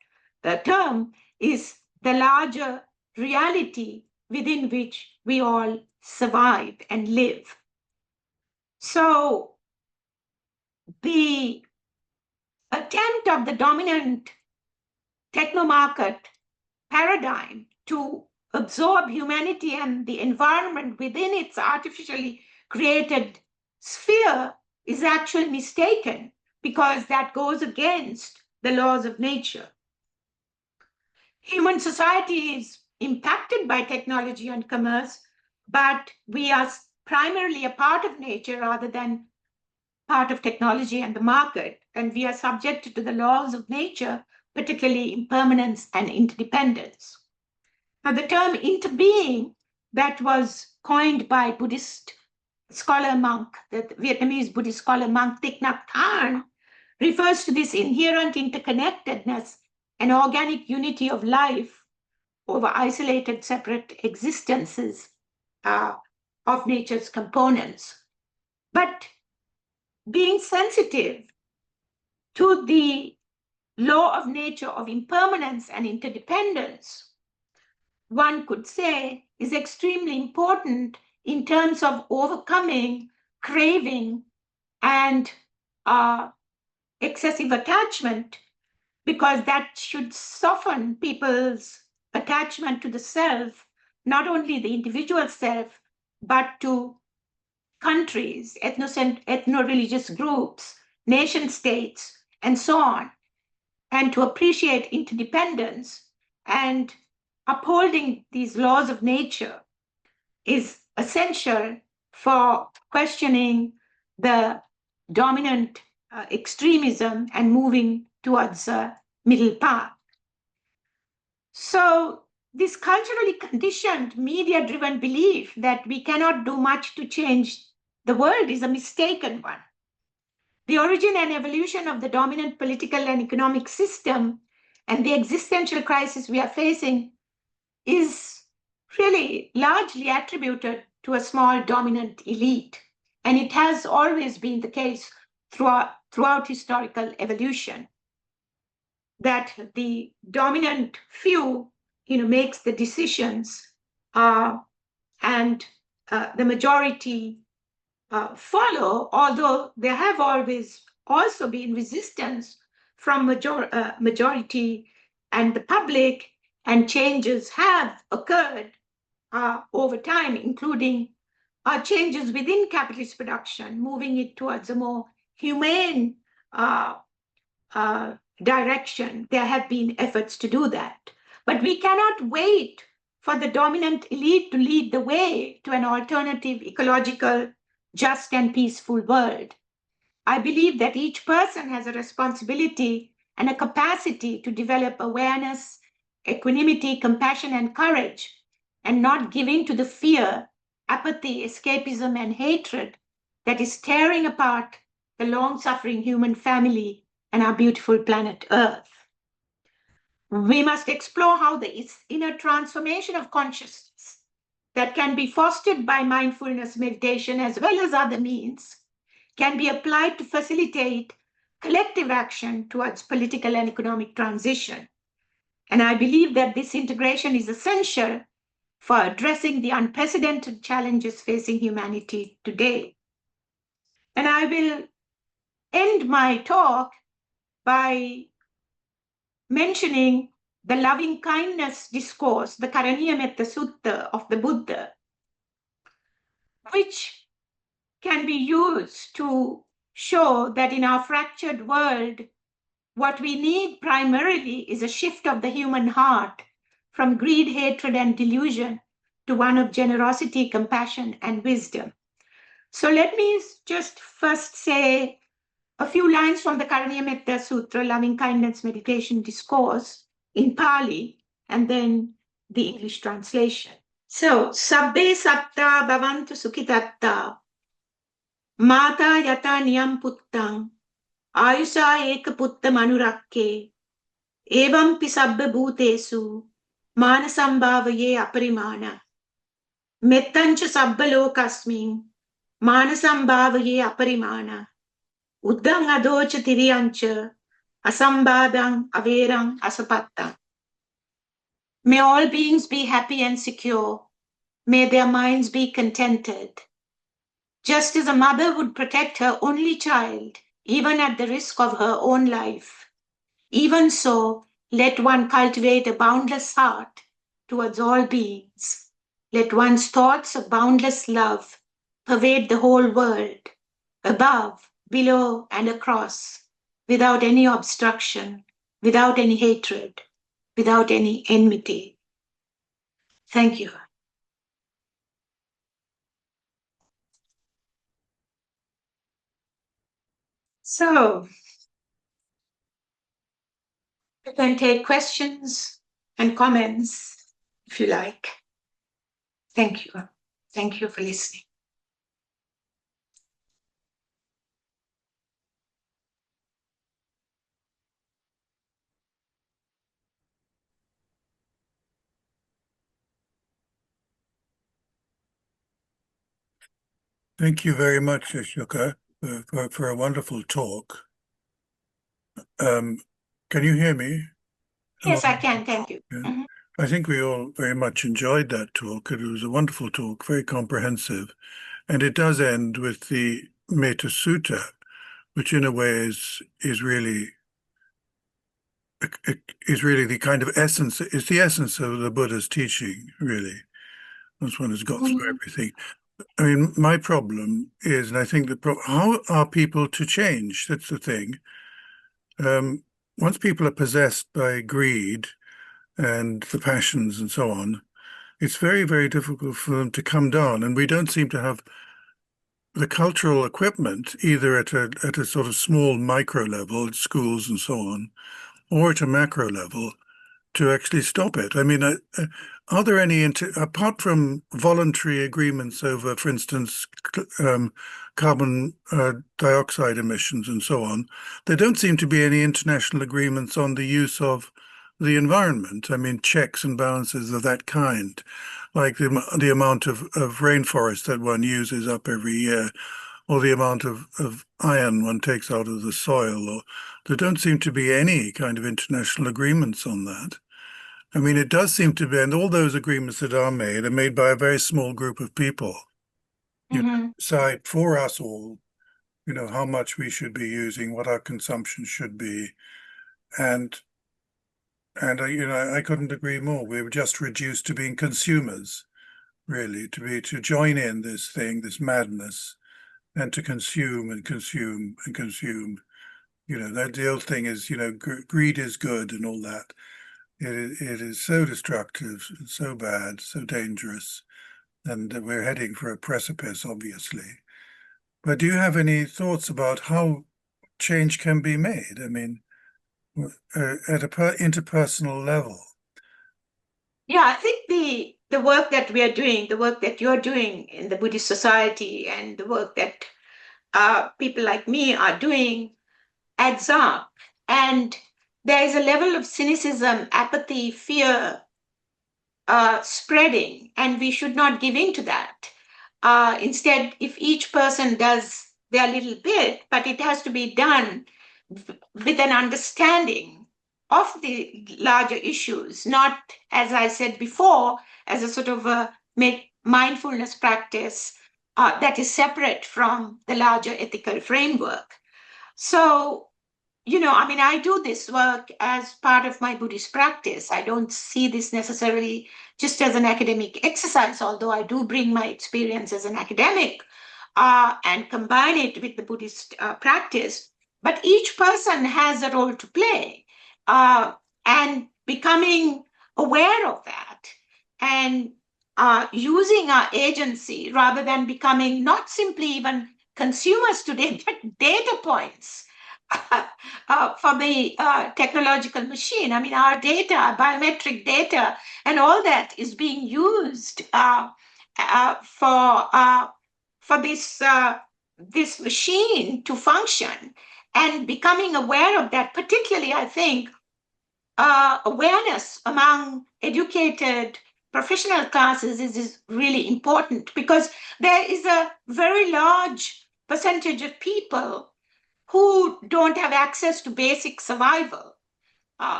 term, is the larger reality within which we all survive and live. So the attempt of the dominant techno-market paradigm to absorb humanity and the environment within its artificially created sphere is actually mistaken, because that goes against the laws of nature. Human society is impacted by technology and commerce, but we are primarily a part of nature rather than part of technology and the market, and we are subject to the laws of nature, particularly impermanence and interdependence. Now, the term interbeing that was coined by Buddhist scholar monk, the Vietnamese Buddhist scholar monk Thich Nhat Hanh, refers to this inherent interconnectedness and organic unity of life over isolated separate existences of nature's components. But being sensitive to the law of nature of impermanence and interdependence, one could say, is extremely important in terms of overcoming craving and excessive attachment, because that should soften people's attachment to the self, not only the individual self, but to countries, ethno-religious groups, nation states, and so on, and to appreciate interdependence. And upholding these laws of nature is essential for questioning the dominant extremism and moving towards a middle path. So this culturally conditioned, media-driven belief that we cannot do much to change the world is a mistaken one. The origin and evolution of the dominant political and economic system and the existential crisis we are facing is really largely attributed to a small dominant elite. And it has always been the case throughout historical evolution, that the dominant few makes the decisions, and the majority follow, although there have always also been resistance from majority and the public, and changes have occurred over time, including changes within capitalist production, moving it towards a more humane direction. There have been efforts to do that. But we cannot wait for the dominant elite to lead the way to an alternative, ecological, just and peaceful world. I believe that each person has a responsibility and a capacity to develop awareness, equanimity, compassion, and courage, and not give in to the fear, apathy, escapism, and hatred that is tearing apart the long-suffering human family and our beautiful planet Earth. We must explore how the inner transformation of consciousness that can be fostered by mindfulness meditation as well as other means can be applied to facilitate collective action towards political and economic transition. And I believe that this integration is essential for addressing the unprecedented challenges facing humanity today. And I will end my talk by mentioning the loving kindness discourse, the Karaniya Metta Sutta of the Buddha, which can be used to show that in our fractured world, what we need primarily is a shift of the human heart from greed, hatred, and delusion to one of generosity, compassion, and wisdom. So let me just first say a few lines from the Karaniya Sutra, Loving Kindness Meditation Discourse in Pali, and then the English translation. So, Sabbe Satta Bhavantu Sukhitatta Mata Yata Niyam Puttang Ayusa Eka Putta Manurakke Evam Pisabba Bhutesu Manasambhavaye Aparimana Mettancha Sabba Lokasmin Manasambhavaye Aparimana Uddang Adocha Tiriyancha Asambadang Averang Asapatta. May all beings be happy and secure. May their minds be contented. Just as a mother would protect her only child, even at the risk of her own life, even so, let one cultivate a boundless heart towards all beings. Let one's thoughts of boundless love pervade the whole world, above, below, and across, without any obstruction, without any hatred, without any enmity. Thank you. So, you can take questions and comments if you like. Thank you. Thank you for listening. Thank you very much, Asoka, for a wonderful talk. Can you hear me? Yes, I can. Thank you. Yeah. Mm-hmm. I think we all very much enjoyed that talk. It was a wonderful talk, very comprehensive. And it does end with the Metta Sutta, which in a way is really the kind of essence, it's the essence of the Buddha's teaching, really. Once one has got through everything. I mean, my problem is, and I think how are people to change? That's the thing. Once people are possessed by greed and the passions and so on, it's very, very difficult for them to come down. And we don't seem to have the cultural equipment, either at a sort of small micro level, at schools and so on, or at a macro level, to actually stop it. I mean, are there any, apart from voluntary agreements over, for instance, carbon dioxide emissions and so on, there don't seem to be any international agreements on the use of the environment. I mean, checks and balances of that kind, like the amount of rainforest that one uses up every year, or the amount of iron one takes out of the soil, or there don't seem to be any kind of international agreements on that. I mean, it does seem to be, and all those agreements that are made by a very small group of people. You know, decide for us all, how much we should be using, what our consumption should be, and I couldn't agree more. We were just reduced to being consumers, really, to join in this thing, this madness, and to consume and consume and consume. That the old thing is, greed is good and all that. It is so destructive, so bad, so dangerous, and we're heading for a precipice, obviously. But do you have any thoughts about how change can be made? I mean, at a interpersonal level? Yeah, I think the work that we are doing, the work that you're doing in the Buddhist Society, and the work that people like me are doing adds up. And there is a level of cynicism, apathy, fear spreading, and we should not give in to that. Instead, if each person does their little bit, but it has to be done with an understanding of the larger issues, not, as I said before, as a sort of a mindfulness practice that is separate from the larger ethical framework. So, I do this work as part of my Buddhist practice. I don't see this necessarily just as an academic exercise, although I do bring my experience as an academic and combine it with the Buddhist practice. but each person has a role to play, and becoming aware of that and using our agency rather than becoming not simply even consumers today, but data points for the technological machine. I mean, our data, biometric data, and all that is being used for this machine to function, and becoming aware of that, particularly, I think, awareness among educated professional classes is really important, because there is a very large percentage of people who don't have access to basic survival,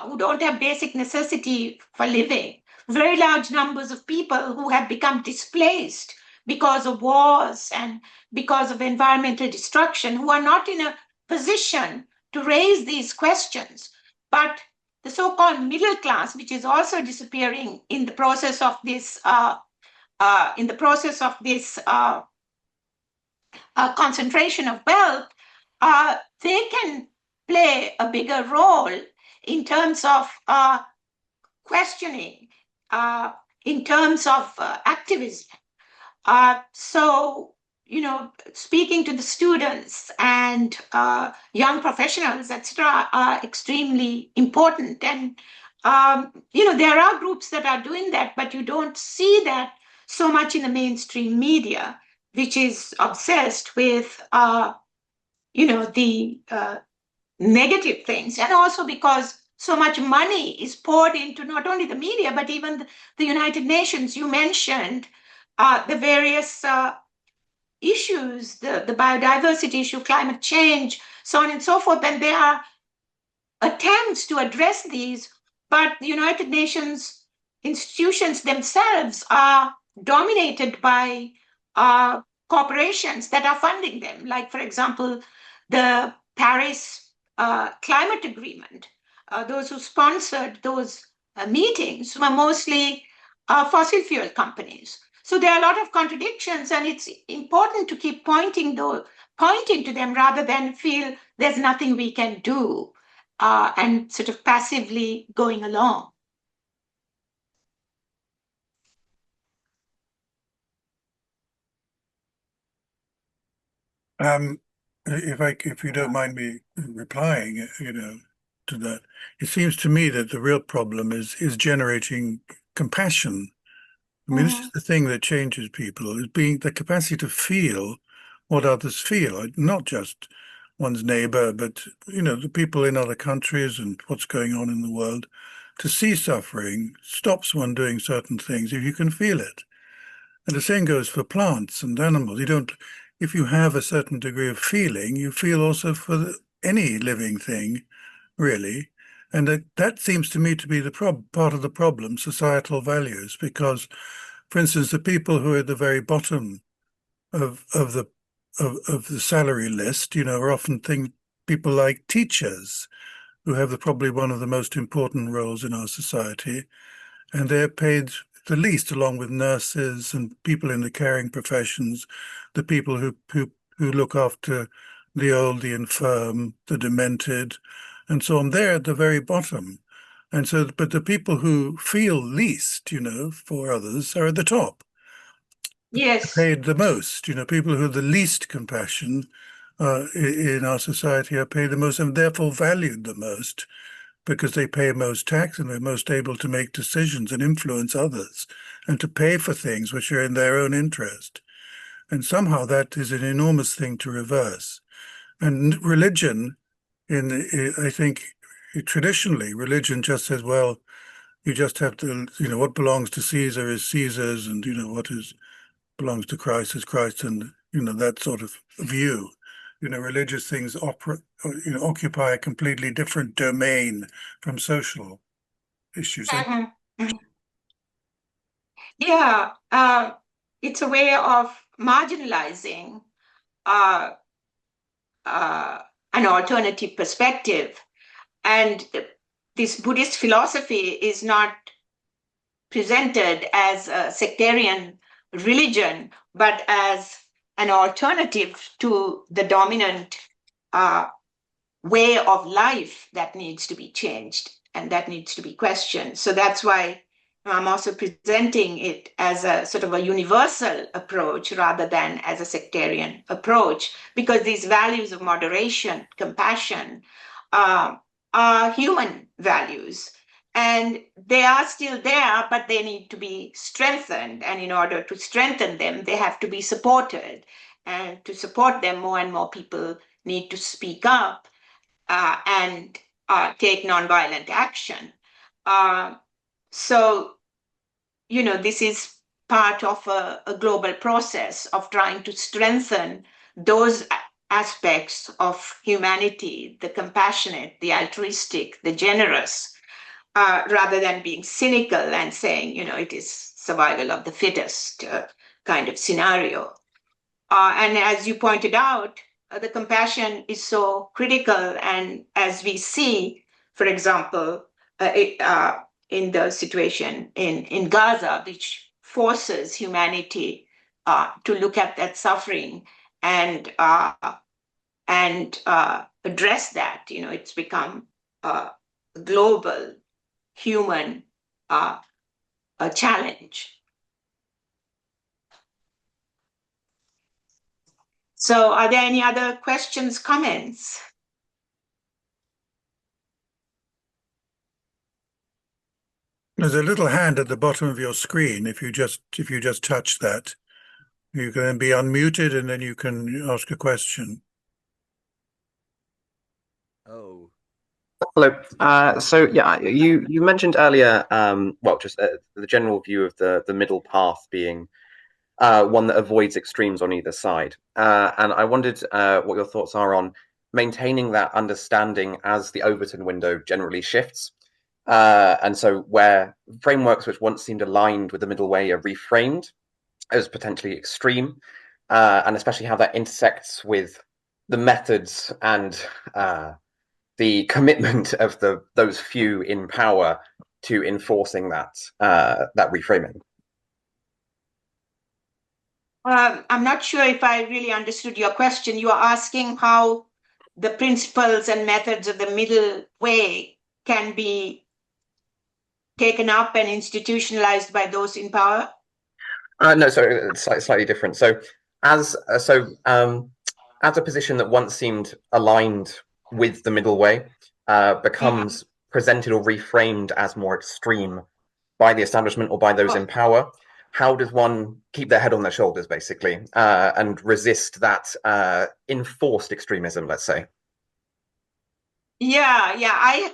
who don't have basic necessity for living. Very large numbers of people who have become displaced because of wars and because of environmental destruction, who are not in a position to raise these questions. But the so-called middle class, which is also disappearing in the process of this, concentration of wealth, they can play a bigger role in terms of questioning, in terms of activism. So, speaking to the students and young professionals, etc., are extremely important. And, there are groups that are doing that, but you don't see that so much in the mainstream media, which is obsessed with, the negative things. And also because so much money is poured into not only the media, but even the United Nations. You mentioned the various issues, the biodiversity issue, climate change, so on and so forth. And there are attempts to address these, but the United Nations institutions themselves are dominated by corporations that are funding them. Like, for example, the Paris Climate Agreement. Those who sponsored those meetings were mostly fossil fuel companies. So there are a lot of contradictions, and it's important to keep pointing to them rather than feel there's nothing we can do and sort of passively going along. If you don't mind me replying, to that, it seems to me that the real problem is generating compassion. I mean, this is the thing that changes people, is being the capacity to feel what others feel, not just one's neighbor, but, the people in other countries and what's going on in the world. To see suffering stops one doing certain things if you can feel it. And the same goes for plants and animals. If you have a certain degree of feeling, you feel also for any living thing, really. And that seems to me to be the part of the problem, societal values, because, for instance, the people who are at the very bottom of the salary list, are often people like teachers, who have probably one of the most important roles in our society, and they're paid the least, along with nurses and people in the caring professions, the people who look after the old, the infirm, the demented, and so on. They're at the very bottom. And so, but the people who feel least, for others are at the top. Yes. Paid the most, people who have the least compassion in our society are paid the most and therefore valued the most, because they pay most tax and they're most able to make decisions and influence others and to pay for things which are in their own interest. And somehow that is an enormous thing to reverse. And religion, I think traditionally, religion just says, well, you just have to, what belongs to Caesar is Caesar's, and, what belongs to Christ is Christ, and, that sort of view. Religious things occupy a completely different domain from social issues. Yeah, it's a way of marginalizing an alternative perspective. And this Buddhist philosophy is not presented as a sectarian religion, but as an alternative to the dominant way of life that needs to be changed and that needs to be questioned. So that's why I'm also presenting it as a sort of a universal approach rather than as a sectarian approach, because these values of moderation, compassion, are human values. And they are still there, but they need to be strengthened. And in order to strengthen them, they have to be supported. And to support them, more and more people need to speak up and take nonviolent action. So, this is part of a global process of trying to strengthen those aspects of humanity, the compassionate, the altruistic, the generous, rather than being cynical and saying, it is survival of the fittest kind of scenario. And as you pointed out, the compassion is so critical. And as we see, for example, in the situation in Gaza, which forces humanity to look at that suffering and address that. It's become a global human a challenge. So are there any other questions, comments? There's a little hand at the bottom of your screen. If you just touch that, you can then be unmuted and then you can ask a question. Oh. Hello. So yeah, you mentioned earlier, just the general view of the middle path being one that avoids extremes on either side. And I wondered what your thoughts are on maintaining that understanding as the Overton window generally shifts. And so where frameworks which once seemed aligned with the middle way are reframed as potentially extreme, and especially how that intersects with the methods and the commitment of those few in power to enforcing that reframing. I'm not sure if I really understood your question. You are asking how the principles and methods of the middle way can be taken up and institutionalized by those in power? No, sorry, it's slightly different. So as a position that once seemed aligned with the middle way becomes presented or reframed as more extreme by the establishment or by those in power, how does one keep their head on their shoulders, basically, and resist that enforced extremism, let's say? Yeah.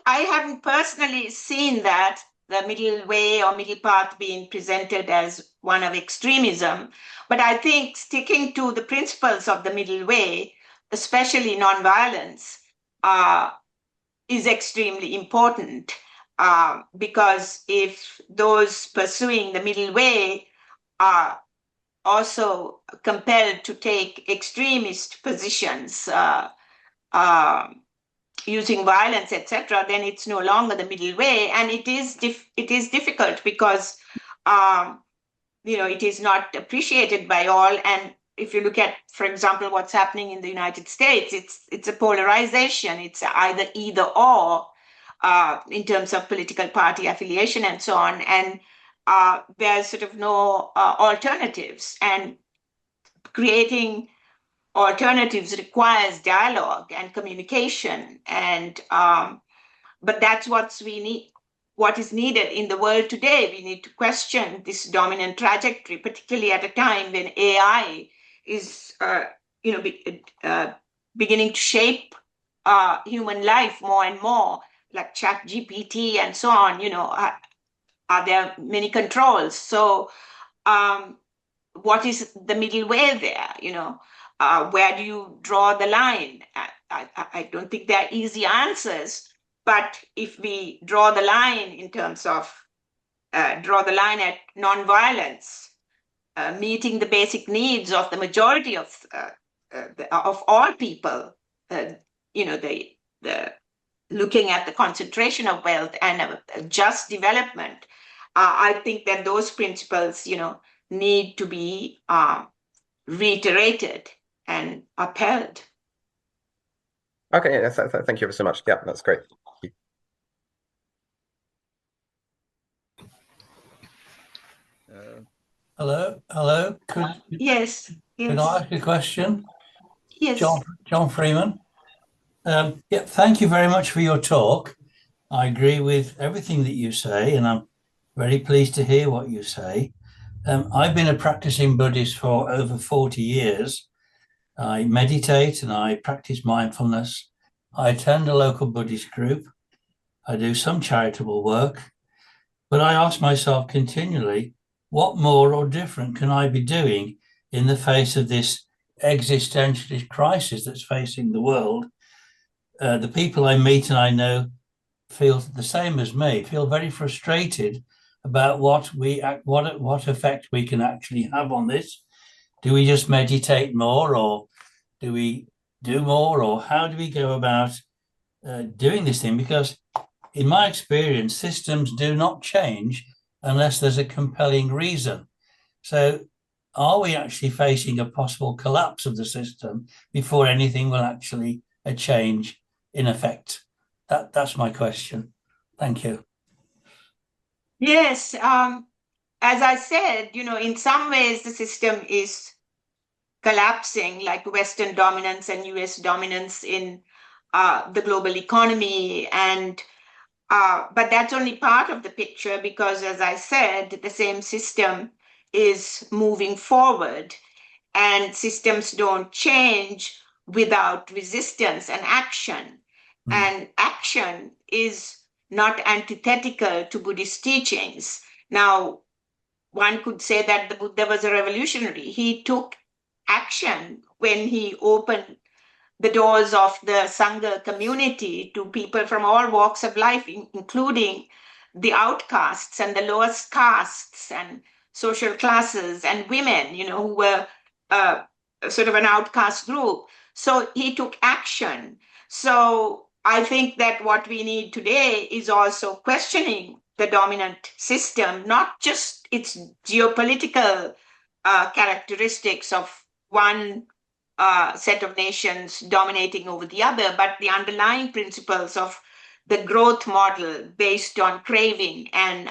I haven't personally seen that, the middle way or middle path being presented as one of extremism. But I think sticking to the principles of the middle way, especially nonviolence, is extremely important. Because if those pursuing the middle way are also compelled to take extremist positions, using violence, etc., then it's no longer the middle way, and it is difficult because it is not appreciated by all. And if you look at, for example, what's happening in the United States, it's a polarization. It's either or in terms of political party affiliation and so on, and there's sort of no alternatives, and creating alternatives requires dialogue and communication, and but that's what is needed in the world today. We need to question this dominant trajectory, particularly at a time when AI is beginning to shape human life more and more, like chat GPT and so on. Are there many controls? So what is the middle way there? Where do you draw the line? I don't think there are easy answers, but if we draw the line in terms of draw the line at nonviolence, meeting the basic needs of the majority of all people, the looking at the concentration of wealth and just development, I think that those principles, need to be reiterated and upheld. Okay, yeah, thank you ever so much. Yeah, that's great. Hello. Yes, Could I ask a question? yes. John Freeman. Yeah, thank you very much for your talk. I agree with everything that you say, and I'm very pleased to hear what you say. I've been a practicing Buddhist for over 40 years. I meditate and I practice mindfulness. I attend a local Buddhist group. I do some charitable work, but I ask myself continually, what more or different can I be doing in the face of this existentialist crisis that's facing the world? The people I meet and I know feel the same as me, feel very frustrated about what effect we can actually have on this. Do we just meditate more, or do we do more, or how do we go about doing this thing? Because in my experience, systems do not change unless there's a compelling reason. So are we actually facing a possible collapse of the system before anything will actually change in effect? That's my question. Thank you. Yes, as I said, in some ways the system is collapsing, like Western dominance and US dominance in the global economy. But that's only part of the picture because, as I said, the same system is moving forward, and systems don't change without resistance and action. And action is not antithetical to Buddhist teachings. Now, one could say that the Buddha was a revolutionary. He took action when he opened the doors of the Sangha community to people from all walks of life, including the outcasts and the lowest castes and social classes and women, who were sort of an outcast group. So he took action. So I think that what we need today is also questioning the dominant system, not just its geopolitical characteristics of one set of nations dominating over the other, but the underlying principles of the growth model based on craving and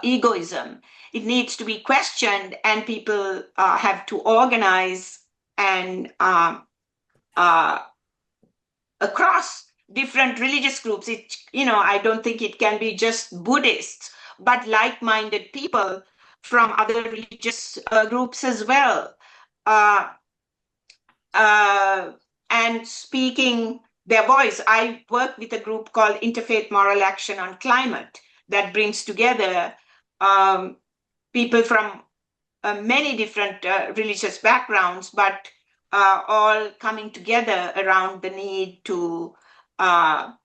egoism. It needs to be questioned, and people have to organize and across different religious groups. I don't think it can be just Buddhists, but like-minded people from other religious groups as well. And speaking their voice. I work with a group called Interfaith Moral Action on Climate that brings together people from many different religious backgrounds, but all coming together around the need to cut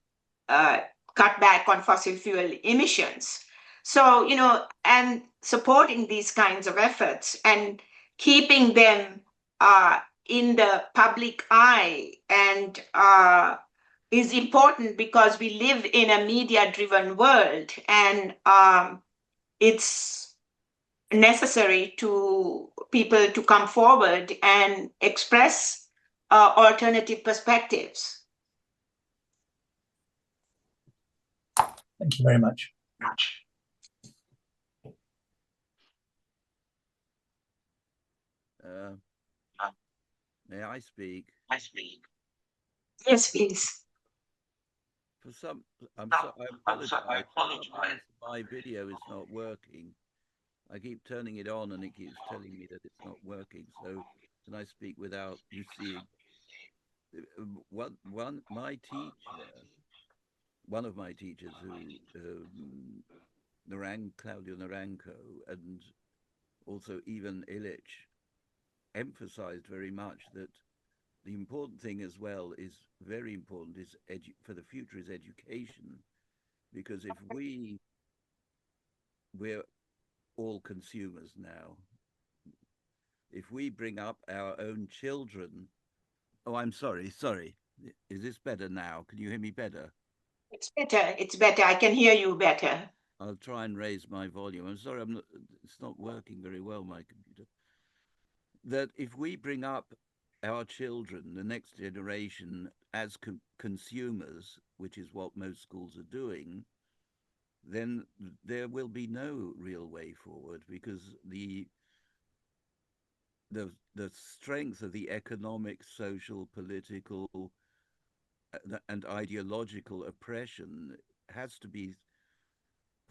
back on fossil fuel emissions. So, and supporting these kinds of efforts and keeping them in the public eye and is important because we live in a media-driven world, and it's necessary to people to come forward and express alternative perspectives. Thank you very much. May I speak? Yes, please. For some, I apologize. My video is not working. I keep turning it on and it keeps telling me that it's not working. So can I speak without you seeing? One of my teachers, Claudio Naranco, and also Ivan Illich, emphasized very much that the important thing as well is very important is for the future is education, because if we're all consumers now, if we bring up our own children. Oh, I'm sorry. Is this better now? Can you hear me better? It's better. I can hear you better. I'll try and raise my volume. I'm sorry, it's not working very well, my computer. That if we bring up our children, the next generation, as consumers, which is what most schools are doing, then there will be no real way forward, because the strength of the economic, social, political, and ideological oppression has to be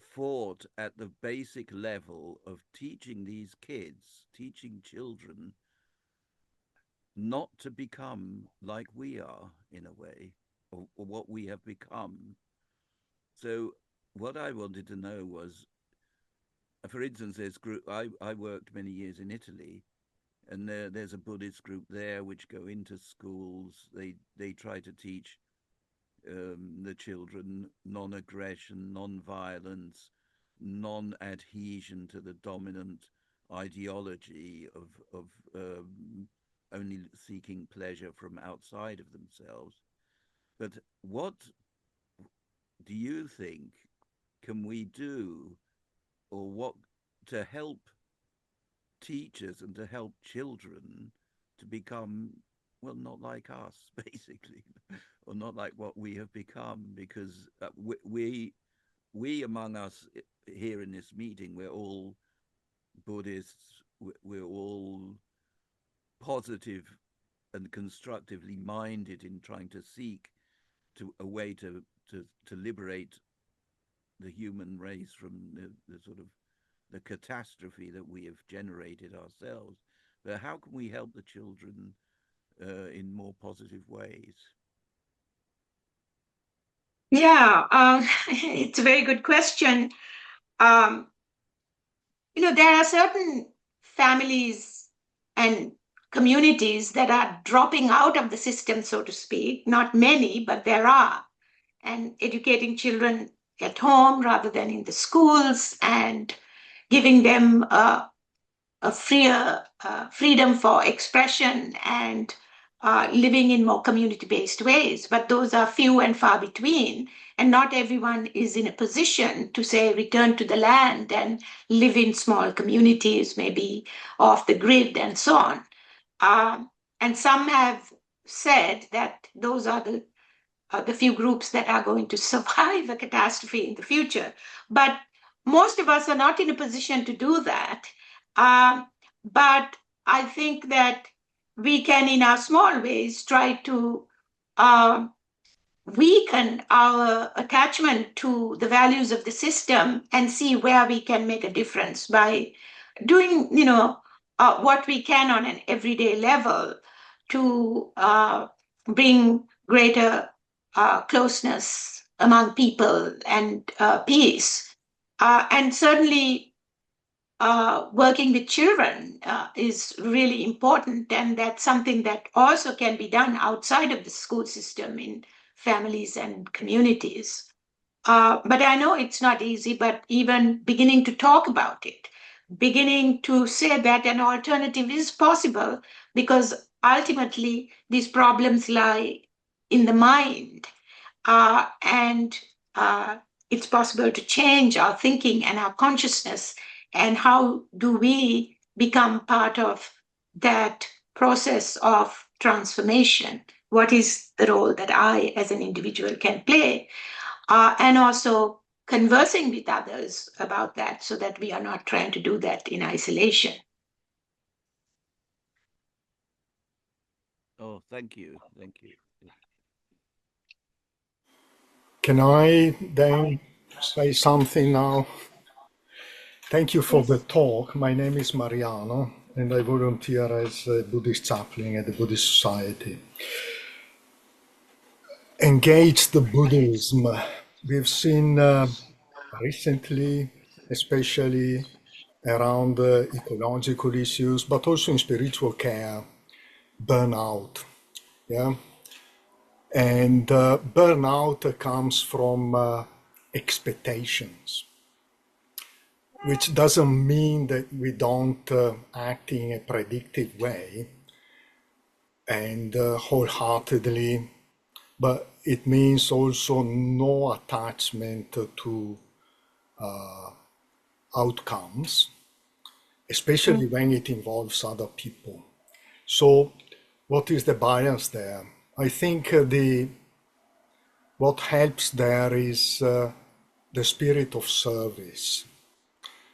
fought at the basic level of teaching these kids, teaching children not to become like we are, in a way, or what we have become. So what I wanted to know was, for instance, there's group, I worked many years in Italy, and there's a Buddhist group there which go into schools. They try to teach the children non-aggression, non-violence, non-adhesion to the dominant ideology of only seeking pleasure from outside of themselves. But what do you think can we do, or what to help teachers and to help children to become, well, not like us, basically, or not like what we have become? Because we among us here in this meeting, we're all Buddhists, we're all positive and constructively minded in trying to seek a way to liberate the human race from the sort of the catastrophe that we have generated ourselves. But how can we help the children in more positive ways? Yeah, it's a very good question. There are certain families and communities that are dropping out of the system, so to speak. Not many, but there are. And educating children at home rather than in the schools, and giving them a freedom for expression, and living in more community-based ways. But those are few and far between, and not everyone is in a position to, say, return to the land and live in small communities, maybe off the grid and so on. And some have said that those are the few groups that are going to survive a catastrophe in the future. But most of us are not in a position to do that. But I think that we can, in our small ways, try to weaken our attachment to the values of the system and see where we can make a difference by doing, what we can on an everyday level to bring greater closeness among people and peace. And certainly working with children is really important, and that's something that also can be done outside of the school system in families and communities. But I know it's not easy, but even beginning to talk about it, beginning to say that an alternative is possible, because ultimately these problems lie in the mind, and it's possible to change our thinking and our consciousness. And how do we become part of that process of transformation? What is the role that I, as an individual, can play? And also conversing with others about that, so that we are not trying to do that in isolation. Oh, thank you. Thank you. Can I then say something now? Thank you for the talk. My name is Mariano, and I volunteer as a Buddhist chaplain at the Buddhist Society. Engaged Buddhism. We've seen recently, especially around ecological issues, but also in spiritual care, burnout. Yeah. And burnout comes from expectations, which doesn't mean that we don't act in a predictive way and wholeheartedly, but it means also no attachment to outcomes, especially when it involves other people. So what is the bias there? I think what helps there is the spirit of service,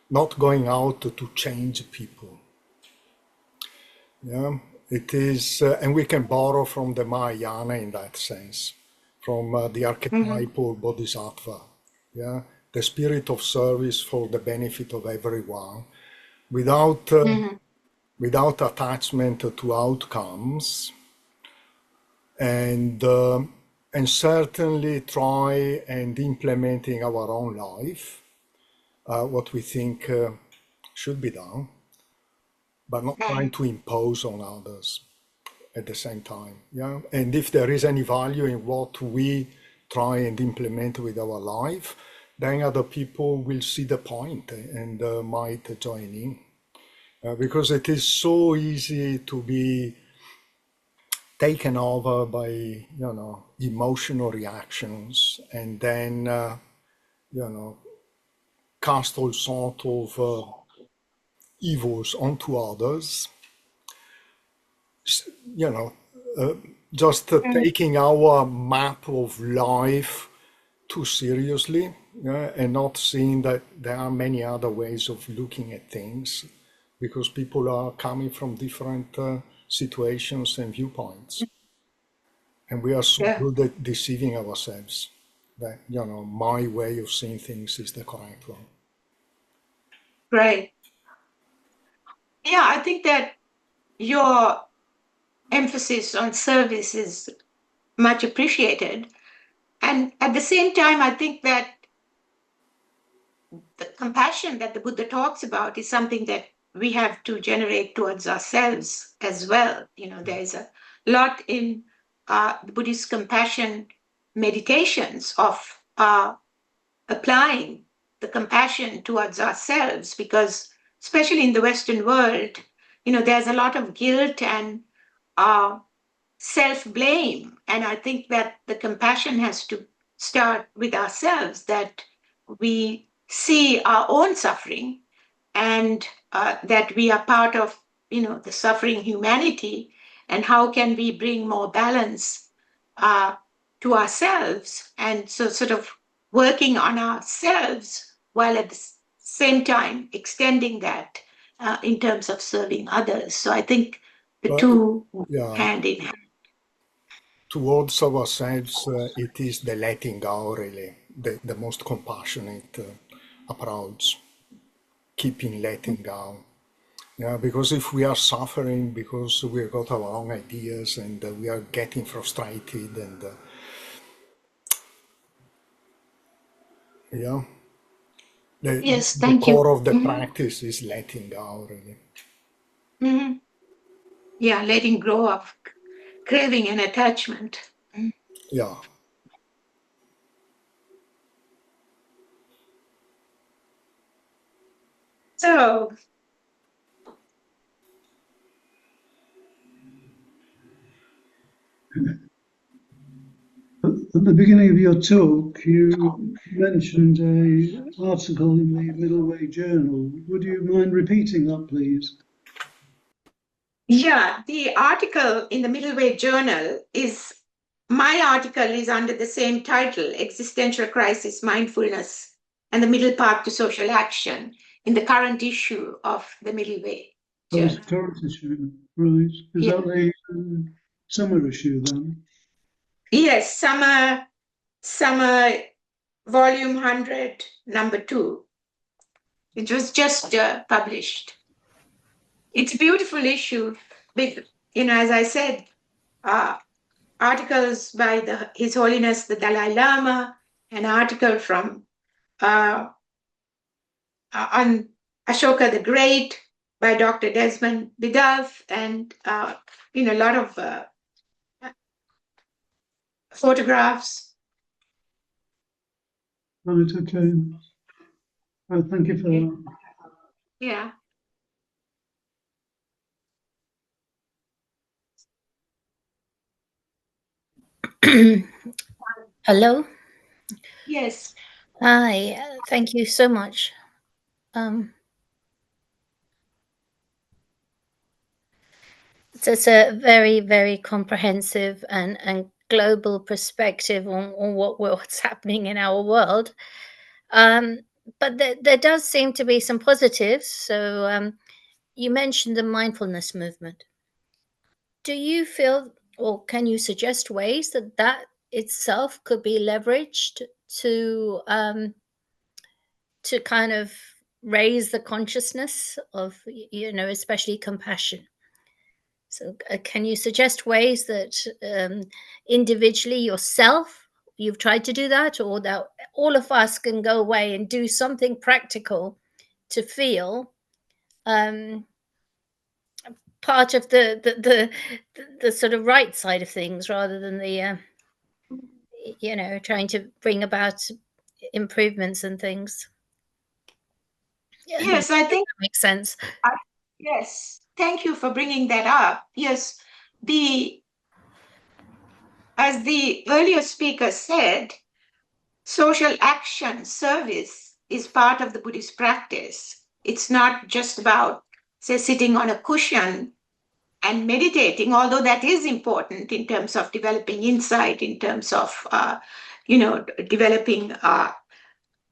not going out to change people. Yeah, it is, and we can borrow from the Mahayana in that sense, from the archetypal bodhisattva. Yeah, the spirit of service for the benefit of everyone, without without attachment to outcomes, and certainly try and implement in our own life what we think should be done, but not trying to impose on others at the same time. Yeah, and if there is any value in what we try and implement with our life, then other people will see the point and might join in. Because it is so easy to be taken over by, you know, emotional reactions, and then, you know, cast all sort of evils onto others. You know, just taking our map of life too seriously, and not seeing that there are many other ways of looking at things, because people are coming from different situations and viewpoints. And we are so good at deceiving ourselves that, you know, my way of seeing things is the correct one. Right. Yeah, I think that your emphasis on service is much appreciated. And at the same time, I think that the compassion that the Buddha talks about is something that we have to generate towards ourselves as well. You know, there is a lot in the Buddhist compassion meditations of applying the compassion towards ourselves, because especially in the Western world, you know, there's a lot of guilt and self-blame. And I think that the compassion has to start with ourselves, that we see our own suffering, and that we are part of, you know, the suffering humanity, and how can we bring more balance to ourselves. And so sort of working on ourselves while at the same time extending that in terms of serving others. So I think the two hand in hand. Towards ourselves, it is the letting go, really, the most compassionate approach, keeping letting go. Yeah, because if we are suffering because we've got our own ideas and we are getting frustrated, and yeah, the core of the practice is letting go, really. Yeah, letting go of craving and attachment. Yeah. So, at the beginning of your talk, you mentioned an article in the Middle Way journal. Would you mind repeating that, please? Yeah, the article in the Middle Way journal is, my article is under the same title, Existential Crisis, Mindfulness, and the Middle Path to Social Action, in the current issue of the Middle Way journal. Oh, it's the current issue, right. Is that the summer issue then? Yes, summer volume 100, number 2. It was just published. It's a beautiful issue with, you know, as I said, articles by His Holiness the Dalai Lama, an article from on Asoka the Great by Dr. Desmond Biddulph, and you know, a lot of photographs. Right, okay. Oh, thank you for that. Yeah. Hello. Yes. Hi. Thank you so much. It's a very, very comprehensive and global perspective on what's happening in our world. But there does seem to be some positives. So you mentioned the mindfulness movement. Do you feel, or can you suggest ways that itself could be leveraged to kind of raise the consciousness of, especially compassion? So can you suggest ways that individually yourself, you've tried to do that, or that all of us can go away and do something practical to feel part of the sort of right side of things, rather than the trying to bring about improvements and things? Yes, I think that makes sense. Yes, thank you for bringing that up. Yes, as the earlier speaker said, social action service is part of the Buddhist practice. It's not just about, say, sitting on a cushion and meditating, although that is important in terms of developing insight, in terms of, developing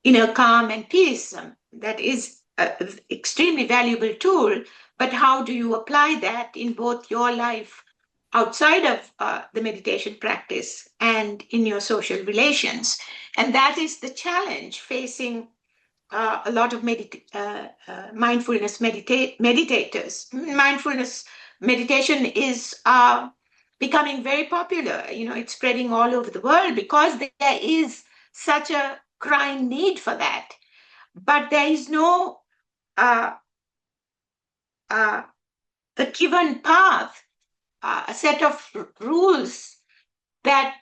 inner calm and peace. That is an extremely valuable tool. But how do you apply that in both your life outside of the meditation practice and in your social relations? And that is the challenge facing a lot of mindfulness meditators. Mindfulness meditation is becoming very popular. It's spreading all over the world because there is such a crying need for that. But there is no a given path, a set of rules that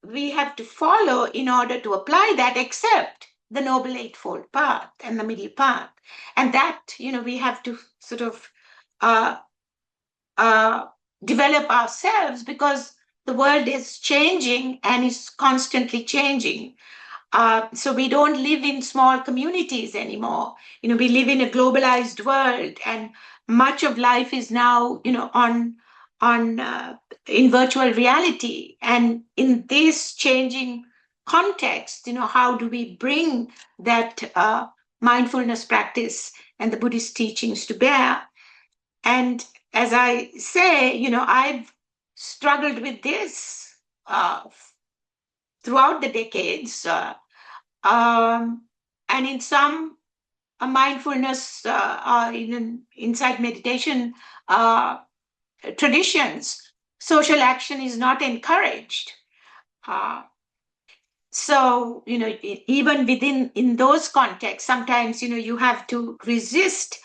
we have to follow in order to apply that, except the Noble Eightfold Path and the middle path. And that, we have to sort of develop ourselves, because the world is changing and is constantly changing. So we don't live in small communities anymore. We live in a globalized world, and much of life is now, in virtual reality. And in this changing context, how do we bring that mindfulness practice and the Buddhist teachings to bear? And as I say, I've struggled with this throughout the decades. And in some mindfulness insight meditation traditions, social action is not encouraged. So, even in those contexts, sometimes, you have to resist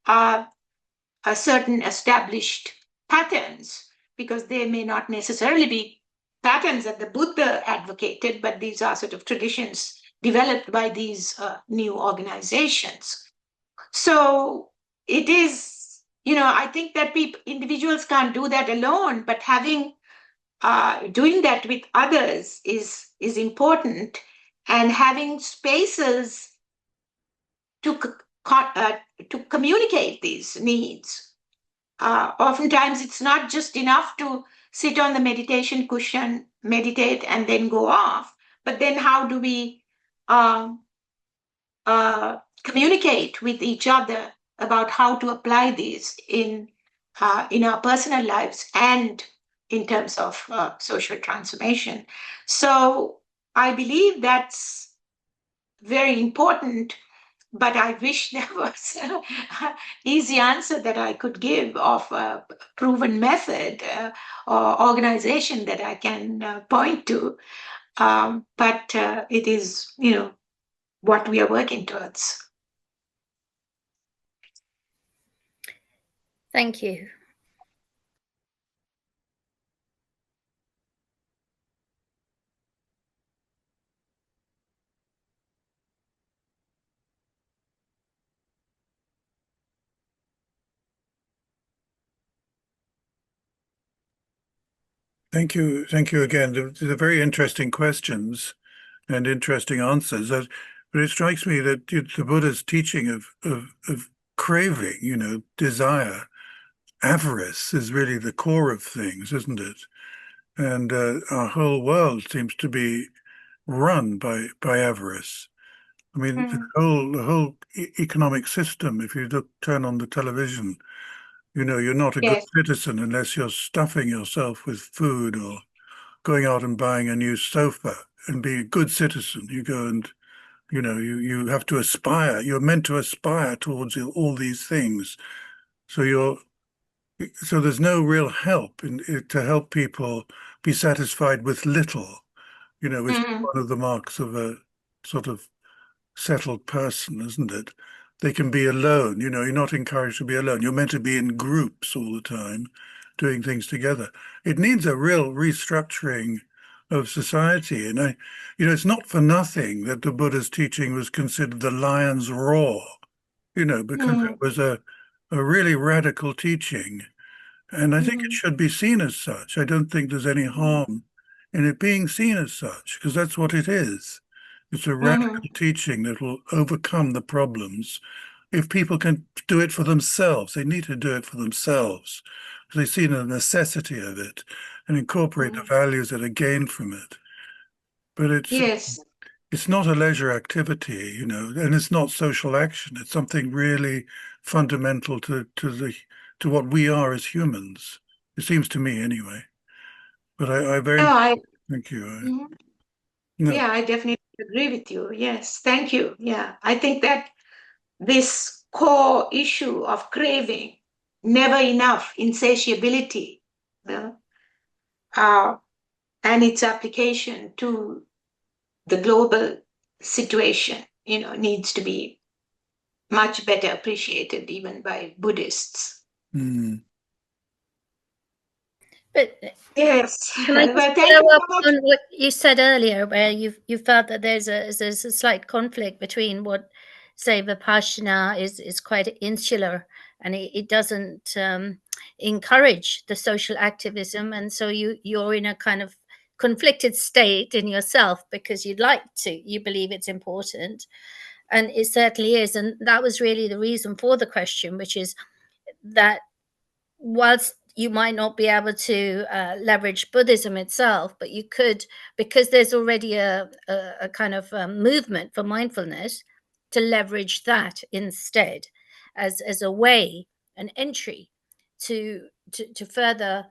a certain established patterns, because they may not necessarily be patterns that the Buddha advocated, but these are sort of traditions developed by these new organizations. So it is, I think that individuals can't do that alone, but doing that with others is important, and having spaces to communicate these needs. Oftentimes, it's not just enough to sit on the meditation cushion, meditate, and then go off. But then how do we communicate with each other about how to apply these in our personal lives and in terms of social transformation? So I believe that's very important, but I wish there was an easy answer that I could give of a proven method or organization that I can point to. But it is, what we are working towards. Thank you. Thank you again. They're very interesting questions and interesting answers. But it strikes me that the Buddha's teaching of craving, desire, avarice is really the core of things, isn't it? And our whole world seems to be run by avarice. I mean, the whole economic system, if you turn on the television, you're not a good citizen unless you're stuffing yourself with food or going out and buying a new sofa and be a good citizen. You go and, you have to aspire. You're meant to aspire towards all these things. So there's no real help to help people be satisfied with little, which is one of the marks of a sort of settled person, isn't it? They can be alone. You're not encouraged to be alone. You're meant to be in groups all the time, doing things together. It needs a real restructuring of society. And it's not for nothing that the Buddha's teaching was considered the lion's roar, because it was a really radical teaching. And I think it should be seen as such. I don't think there's any harm in it being seen as such, because that's what it is. It's a radical teaching that will overcome the problems. If people can do it for themselves, they need to do it for themselves. They see the necessity of it and incorporate the values that are gained from it. But it's not a leisure activity, and it's not social action. It's something really fundamental to what we are as humans. It seems to me, anyway. But thank you. Yeah, I definitely agree with you. Yes, thank you. Yeah, I think that this core issue of craving, never enough, insatiability, and its application to the global situation, needs to be much better appreciated even by Buddhists. But yes, can I just follow up on what you said earlier, where you felt that there's a slight conflict between what, say, Vipassana is quite insular, and it doesn't encourage the social activism, and so you're in a kind of conflicted state in yourself because you believe it's important, and it certainly is, and that was really the reason for the question, which is that whilst you might not be able to leverage Buddhism itself, but you could, because there's already a kind of movement for mindfulness, to leverage that instead as a way, an entry to further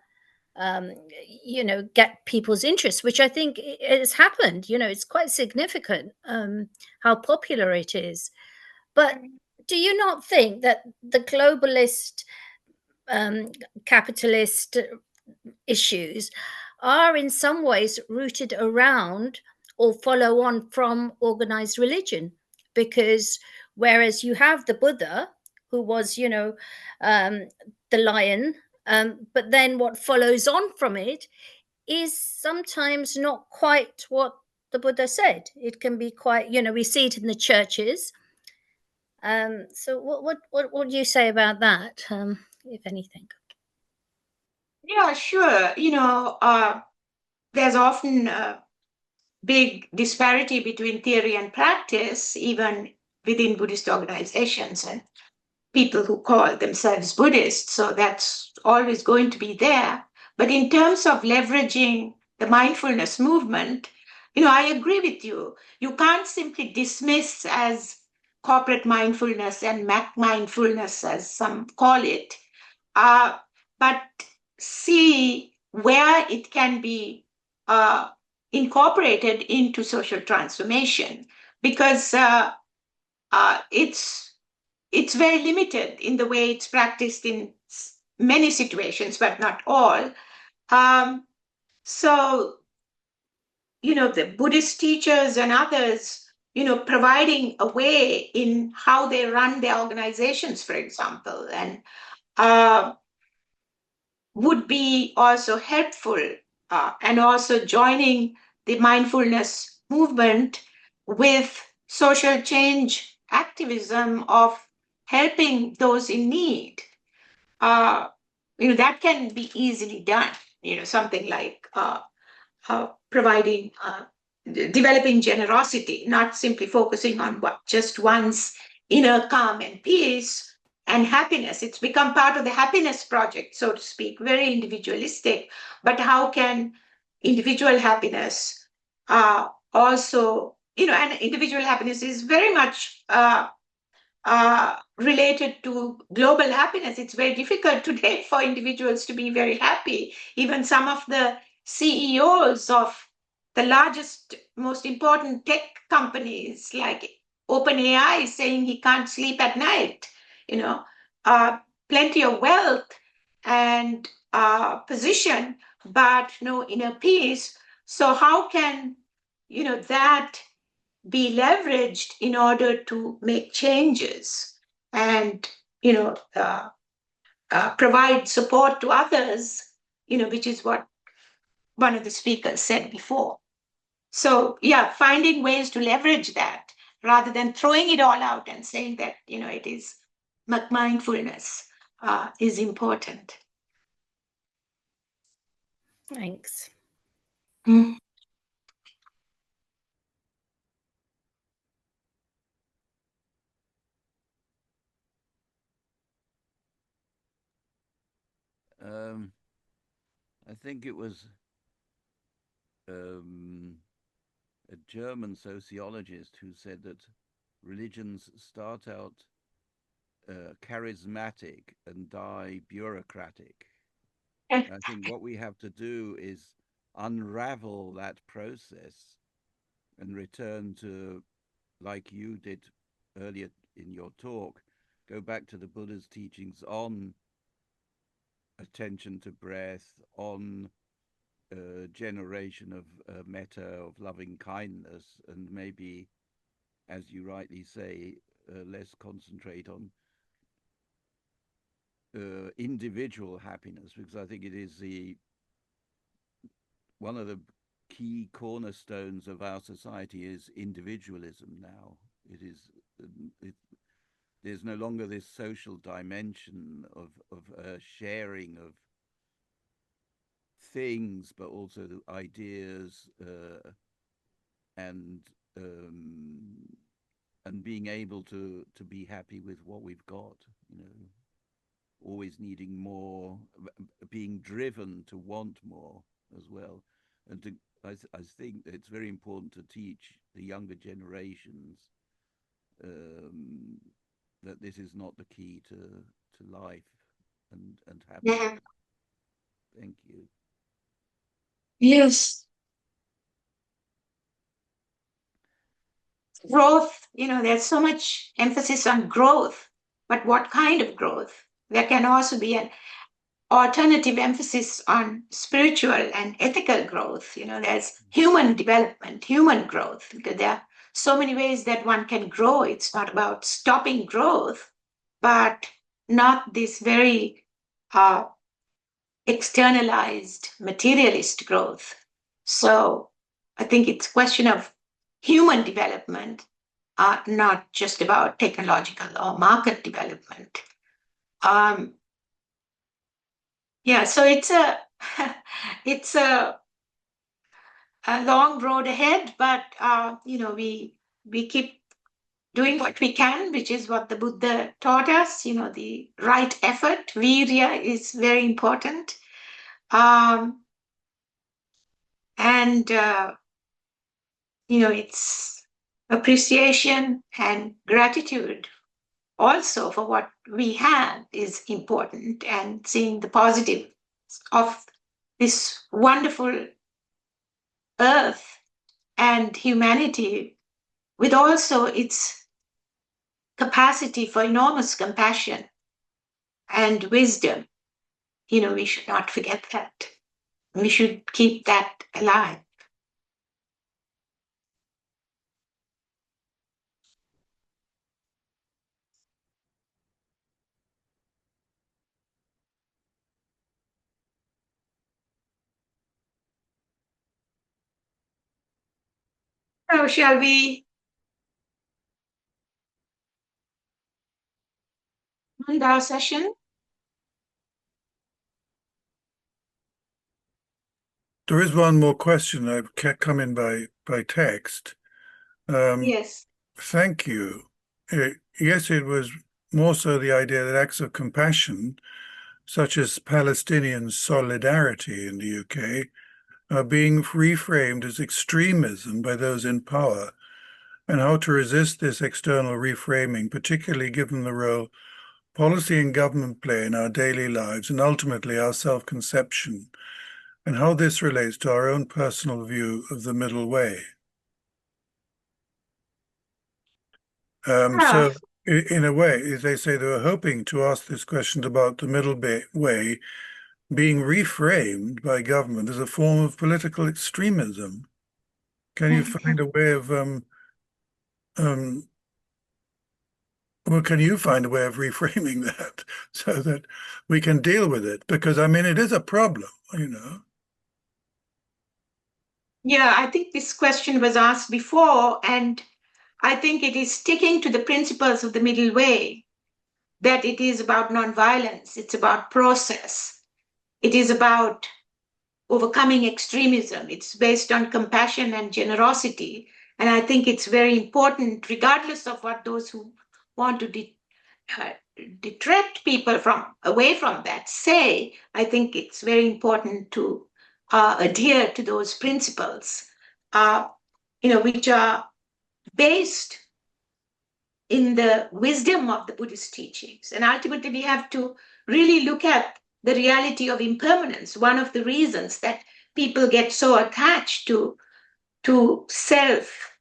get people's interest, which I think has happened. It's quite significant how popular it is. But do you not think that the globalist capitalist issues are in some ways rooted around or follow on from organized religion? Because whereas you have the Buddha, who was, the lion, but then what follows on from it is sometimes not quite what the Buddha said. It can be quite, we see it in the churches. So what do you say about that, if anything? Yeah, sure. There's often a big disparity between theory and practice, even within Buddhist organizations and people who call themselves Buddhists. So that's always going to be there. But in terms of leveraging the mindfulness movement, I agree with you. You can't simply dismiss as corporate mindfulness and Mac mindfulness, as some call it, but see where it can be incorporated into social transformation, because it's very limited in the way it's practiced in many situations, but not all. So, the Buddhist teachers and others, providing a way in how they run their organizations, for example, and would be also helpful, and also joining the mindfulness movement with social change activism of helping those in need. That can be easily done. Something like providing, developing generosity, not simply focusing on just one's inner calm and peace, and happiness. It's become part of the happiness project, so to speak, very individualistic. But how can individual happiness also, and individual happiness is very much related to global happiness. It's very difficult today for individuals to be very happy. Even some of the CEOs of the largest, most important tech companies like OpenAI is saying he can't sleep at night. Plenty of wealth and position, but no inner peace. So how can that be leveraged in order to make changes and provide support to others, which is what one of the speakers said before. So yeah, finding ways to leverage that rather than throwing it all out and saying that it is mindfulness is important. Thanks. Mm. I think it was a German sociologist who said that religions start out charismatic and die bureaucratic. I think what we have to do is unravel that process and return to, like you did earlier in your talk, go back to the Buddha's teachings on attention to breath, on generation of metta, of loving kindness, and maybe, as you rightly say, less concentrate on individual happiness, because I think it is one of the key cornerstones of our society is individualism now. It is there's no longer this social dimension of sharing of things, but also the ideas and being able to be happy with what we've got, always needing more, being driven to want more as well. And I think it's very important to teach the younger generations that this is not the key to life and happiness. Yeah. Thank you. Yes. Growth, there's so much emphasis on growth, but what kind of growth? There can also be an alternative emphasis on spiritual and ethical growth. There's human development, human growth, because there are so many ways that one can grow. It's not about stopping growth, but not this very externalized materialist growth. So I think it's a question of human development, not just about technological or market development. So it's a long road ahead, but we keep doing what we can, which is what the Buddha taught us. The right effort, virya, is very important, and it's appreciation and gratitude also for what we have is important, and seeing the positive of this wonderful earth and humanity with also its capacity for enormous compassion and wisdom. We should not forget that. We should keep that alive. So shall we end our session? There is one more question I've come in by text. Yes. Thank you. Yes, it was more so the idea that acts of compassion, such as Palestinian solidarity in the UK, are being reframed as extremism by those in power, and how to resist this external reframing, particularly given the role policy and government play in our daily lives and ultimately our self-conception, and how this relates to our own personal view of the middle way. So in a way, they say they were hoping to ask this question about the middle way being reframed by government as a form of political extremism. Can you find a way of well, can you find a way of reframing that so that we can deal with it? Because, I mean, it is a problem, you know. Yeah, I think this question was asked before, and I think it is sticking to the principles of the middle way, that it is about nonviolence, it's about process, it is about overcoming extremism, it's based on compassion and generosity. And I think it's very important, regardless of what those who want to detract people away from that say. I think it's very important to adhere to those principles, which are based in the wisdom of the Buddhist teachings. And ultimately, we have to really look at the reality of impermanence. One of the reasons that people get so attached to self,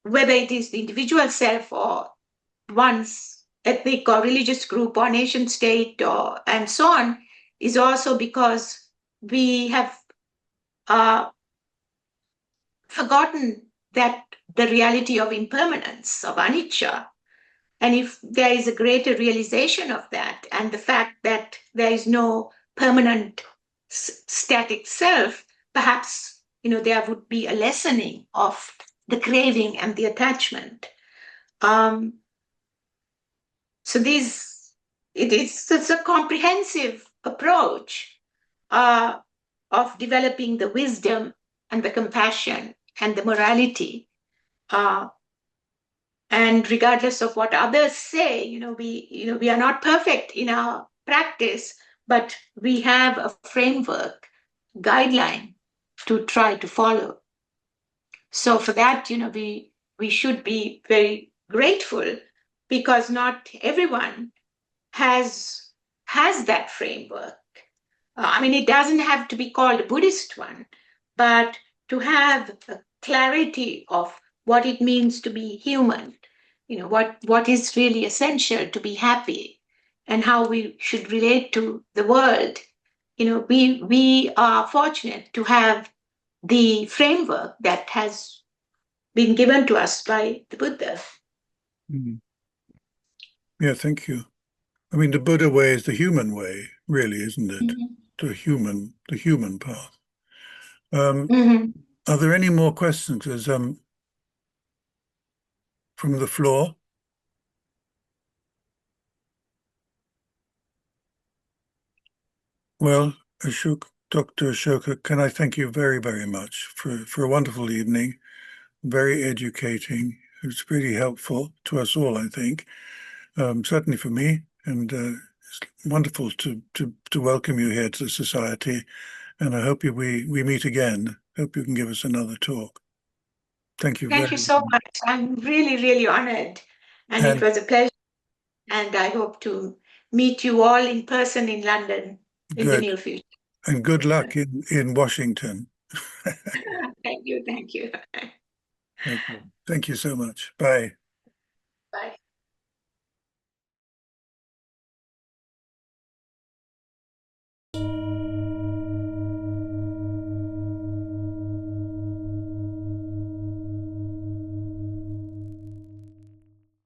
whether it is the individual self or one's ethnic or religious group or nation state and so on, is also because we have forgotten that the reality of impermanence, of anicca. And if there is a greater realization of that, and the fact that there is no permanent static self, perhaps there would be a lessening of the craving and the attachment. So it's a comprehensive approach of developing the wisdom and the compassion and the morality. And regardless of what others say, we are not perfect in our practice, but we have a framework, guideline to try to follow. So for that, we should be very grateful, because not everyone has that framework. I mean, it doesn't have to be called a Buddhist one, but to have a clarity of what it means to be human, what is really essential to be happy, and how we should relate to the world. We are fortunate to have the framework that has been given to us by the Buddha. Mm-hmm. Yeah, thank you. I mean, the Buddha way is the human way, really, isn't it? Mm-hmm. The human path. Are there any more questions from the floor? Well, Dr. Asoka, can I thank you very, very much for a wonderful evening, very educating. It's really helpful to us all, I think, certainly for me, and it's wonderful to welcome you here to the Society, and I hope we meet again. Hope you can give us another talk. Thank you. Thank you so much. I'm really, really honored, and it was a pleasure, and I hope to meet you all in person in London in the near future. And good luck in Washington. Thank you. Okay. Thank you so much. Bye.